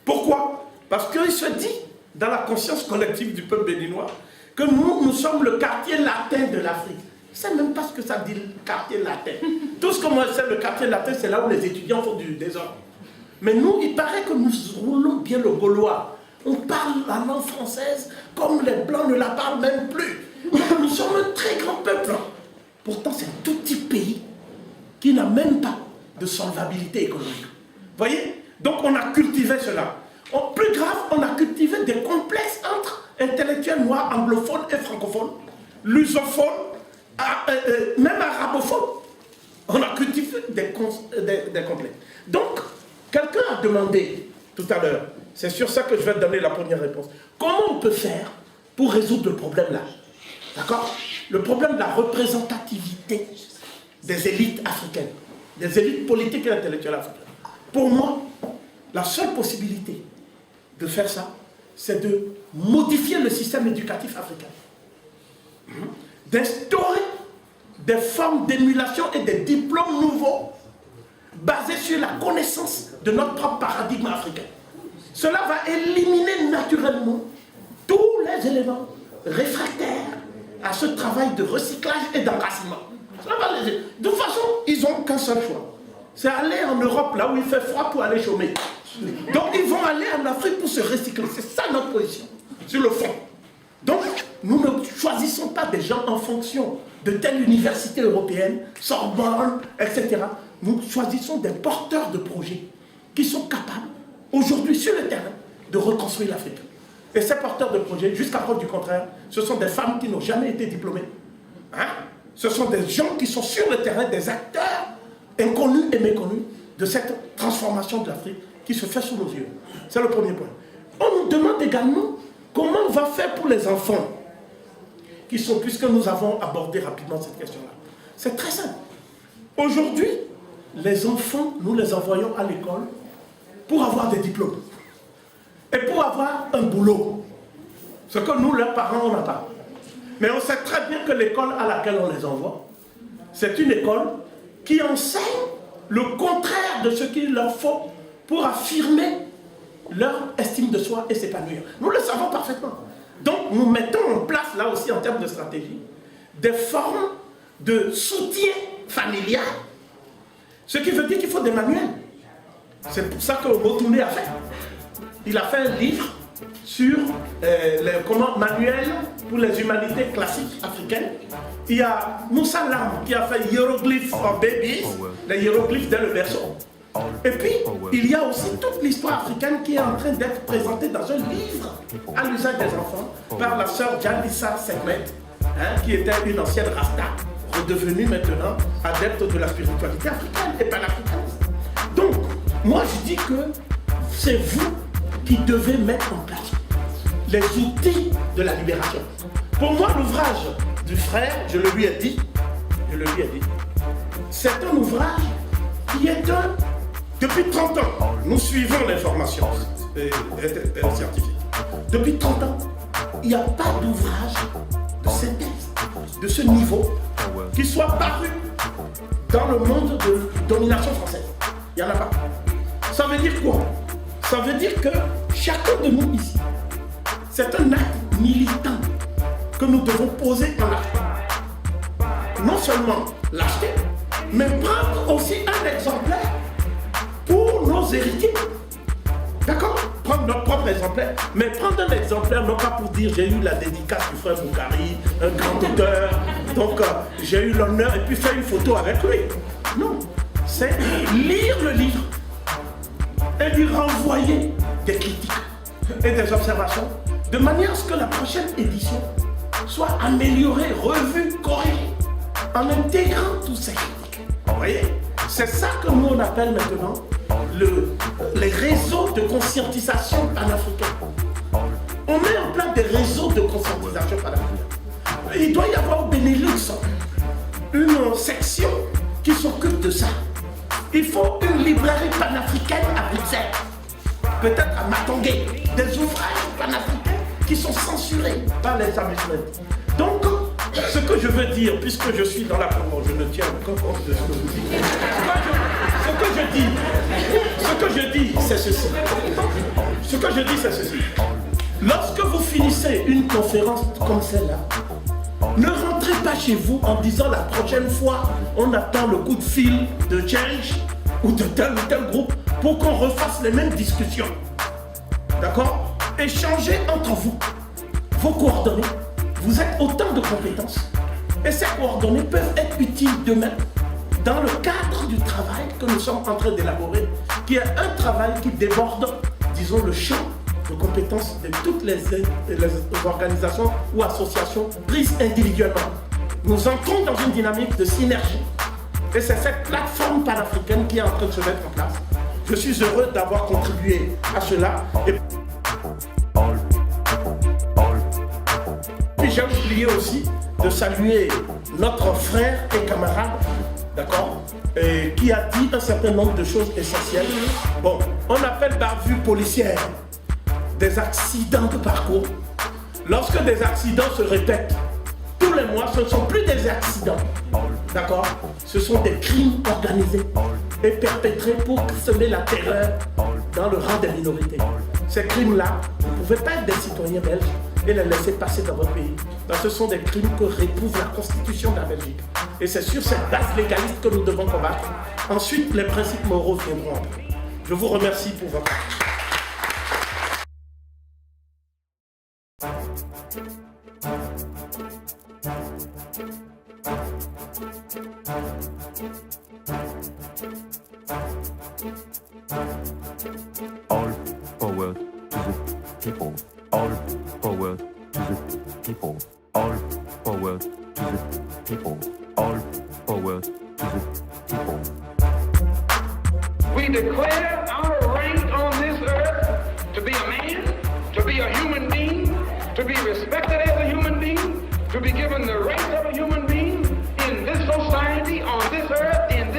Pourquoi? Parce qu'il se dit, dans la conscience collective du peuple béninois, que nous sommes le quartier latin de l'Afrique. Je ne sais même pas ce que ça dit, le quartier latin. Tout ce que moi je sais, le quartier latin, c'est là où les étudiants font du désordre. Mais nous, il paraît que nous roulons bien le gaulois. On parle la langue française comme les Blancs ne la parlent même plus. Nous sommes un très grand peuple. Pourtant, c'est un tout petit pays qui n'a même pas de solvabilité économique. Vous voyez? Donc, on a cultivé cela. Plus grave, on a cultivé des complexes entre intellectuels noirs, anglophones et francophones, lusophones, même arabophones. On a cultivé des complexes. Donc, quelqu'un a demandé tout à l'heure, c'est sur ça que je vais donner la première réponse, comment on peut faire pour résoudre le problème là? D'accord? Le problème de la représentativité des élites africaines, des élites politiques et intellectuelles africaines. Pour moi, la seule possibilité de faire ça, c'est de modifier le système éducatif africain. D'instaurer des formes d'émulation et des diplômes nouveaux basés sur la connaissance de notre propre paradigme africain. Cela va éliminer naturellement tous les éléments réfractaires à ce travail de recyclage et d'enracinement. De toute façon, ils n'ont qu'un seul choix. C'est aller en Europe, là où il fait froid, pour aller chômer. Donc ils vont aller en Afrique pour se recycler. C'est ça notre position, sur le fond. Donc, nous ne choisissons pas des gens en fonction de telle université européenne, Sorbonne, etc. Nous choisissons des porteurs de projets qui sont capables, aujourd'hui sur le terrain, de reconstruire l'Afrique. Et ces porteurs de projets, jusqu'à preuve du contraire, ce sont des femmes qui n'ont jamais été diplômées. Hein? Ce sont des gens qui sont sur le terrain, des acteurs inconnus et méconnus de cette transformation de l'Afrique qui se fait sous nos yeux. C'est le premier point. On nous demande également comment on va faire pour les enfants qui sont, puisque nous avons abordé rapidement cette question-là. C'est très simple. Aujourd'hui, les enfants, nous les envoyons à l'école pour avoir des diplômes et pour avoir un boulot. Ce que nous, leurs parents, on n'a pas. Mais on sait très bien que l'école à laquelle on les envoie, c'est une école qui enseigne le contraire de ce qu'il leur faut pour affirmer leur estime de soi et s'épanouir. Nous le savons parfaitement. Donc nous mettons en place, là aussi en termes de stratégie, des formes de soutien familial, ce qui veut dire qu'il faut des manuels. C'est pour ça que Motoulé a fait. Il a fait un livre sur les manuels pour les humanités classiques africaines. Il y a Moussa Lam qui a fait Hieroglyphes of Babies, les hiéroglyphes dès le berceau. Et puis, il y a aussi toute l'histoire africaine qui est en train d'être présentée dans un livre à l'usage des enfants par la sœur Jalissa Segmet, qui était une ancienne Rasta, redevenue maintenant adepte de la spiritualité africaine et panafricaniste. Donc, moi je dis que c'est vous qui devez mettre en place les outils de la libération. Pour moi, l'ouvrage du frère, je le lui ai dit, c'est un ouvrage qui est depuis 30 ans, nous suivons l'information scientifique. Depuis 30 ans, il n'y a pas d'ouvrage de synthèse de ce niveau qui soit paru dans le monde de domination française. Il n'y en a pas. Ça veut dire quoi? Ça veut dire que chacun de nous ici, c'est un acte militant que nous devons poser en acte. Non seulement l'acheter, mais prendre aussi un exemplaire pour nos héritiers. D'accord? Prendre notre propre exemplaire, mais prendre un exemplaire non pas pour dire j'ai eu la dédicace du frère Boukari, un grand auteur, donc j'ai eu l'honneur et puis faire une photo avec lui. Non, c'est lire le livre et lui renvoyer des critiques et des observations de manière à ce que la prochaine édition soit améliorée, revue, corrigée en intégrant tous ces critiques. Vous voyez? C'est ça que nous on appelle maintenant les réseaux de conscientisation panafricaine. On met en place des réseaux de conscientisation panafricaine. Il doit y avoir au Benelux une section qui s'occupe de ça. Il faut une librairie panafricaine à Bruxelles, peut-être à Matongé, des ouvrages panafricains qui sont censurés par les amusements. Donc, ce que je veux dire, puisque je suis dans la parole, je ne tiens qu'en compte de ce que vous dites. Ce que je dis, c'est ceci. Lorsque vous finissez une conférence comme celle-là, ne rentrez pas chez vous en disant la prochaine fois, on attend le coup de fil de Change ou de tel ou tel groupe pour qu'on refasse les mêmes discussions. D'accord? Échangez entre vous vos coordonnées. Vous êtes autant de compétences et ces coordonnées peuvent être utiles demain dans le cadre du travail que nous sommes en train d'élaborer, qui est un travail qui déborde, disons, le champ de compétences de toutes les organisations ou associations prises individuellement. Nous entrons dans une dynamique de synergie et c'est cette plateforme panafricaine qui est en train de se mettre en place. Je suis heureux d'avoir contribué à cela. Et puis j'ai oublié aussi de saluer notre frère et camarade, d'accord, qui a dit un certain nombre de choses essentielles. Bon, on appelle bavure policière des accidents de parcours. Lorsque des accidents se répètent tous les mois, ce ne sont plus des accidents, d'accord, ce sont des crimes organisés et perpétrés pour semer la terreur dans le rang des minorités. Ces crimes-là, vous ne pouvez pas être des citoyens belges et les laisser passer dans votre pays. Donc, ce sont des crimes que réprouve la Constitution de la Belgique. Et c'est sur cette base légaliste que nous devons combattre. Ensuite, les principes moraux viendront après. Je vous remercie pour votre attention. All power to the people. All power to the people. All power to the people. All power to the people. We declare our right on this earth to be a man, to be a human being, to be respected as a human being, to be given the rights of a human being in this society, on this earth, in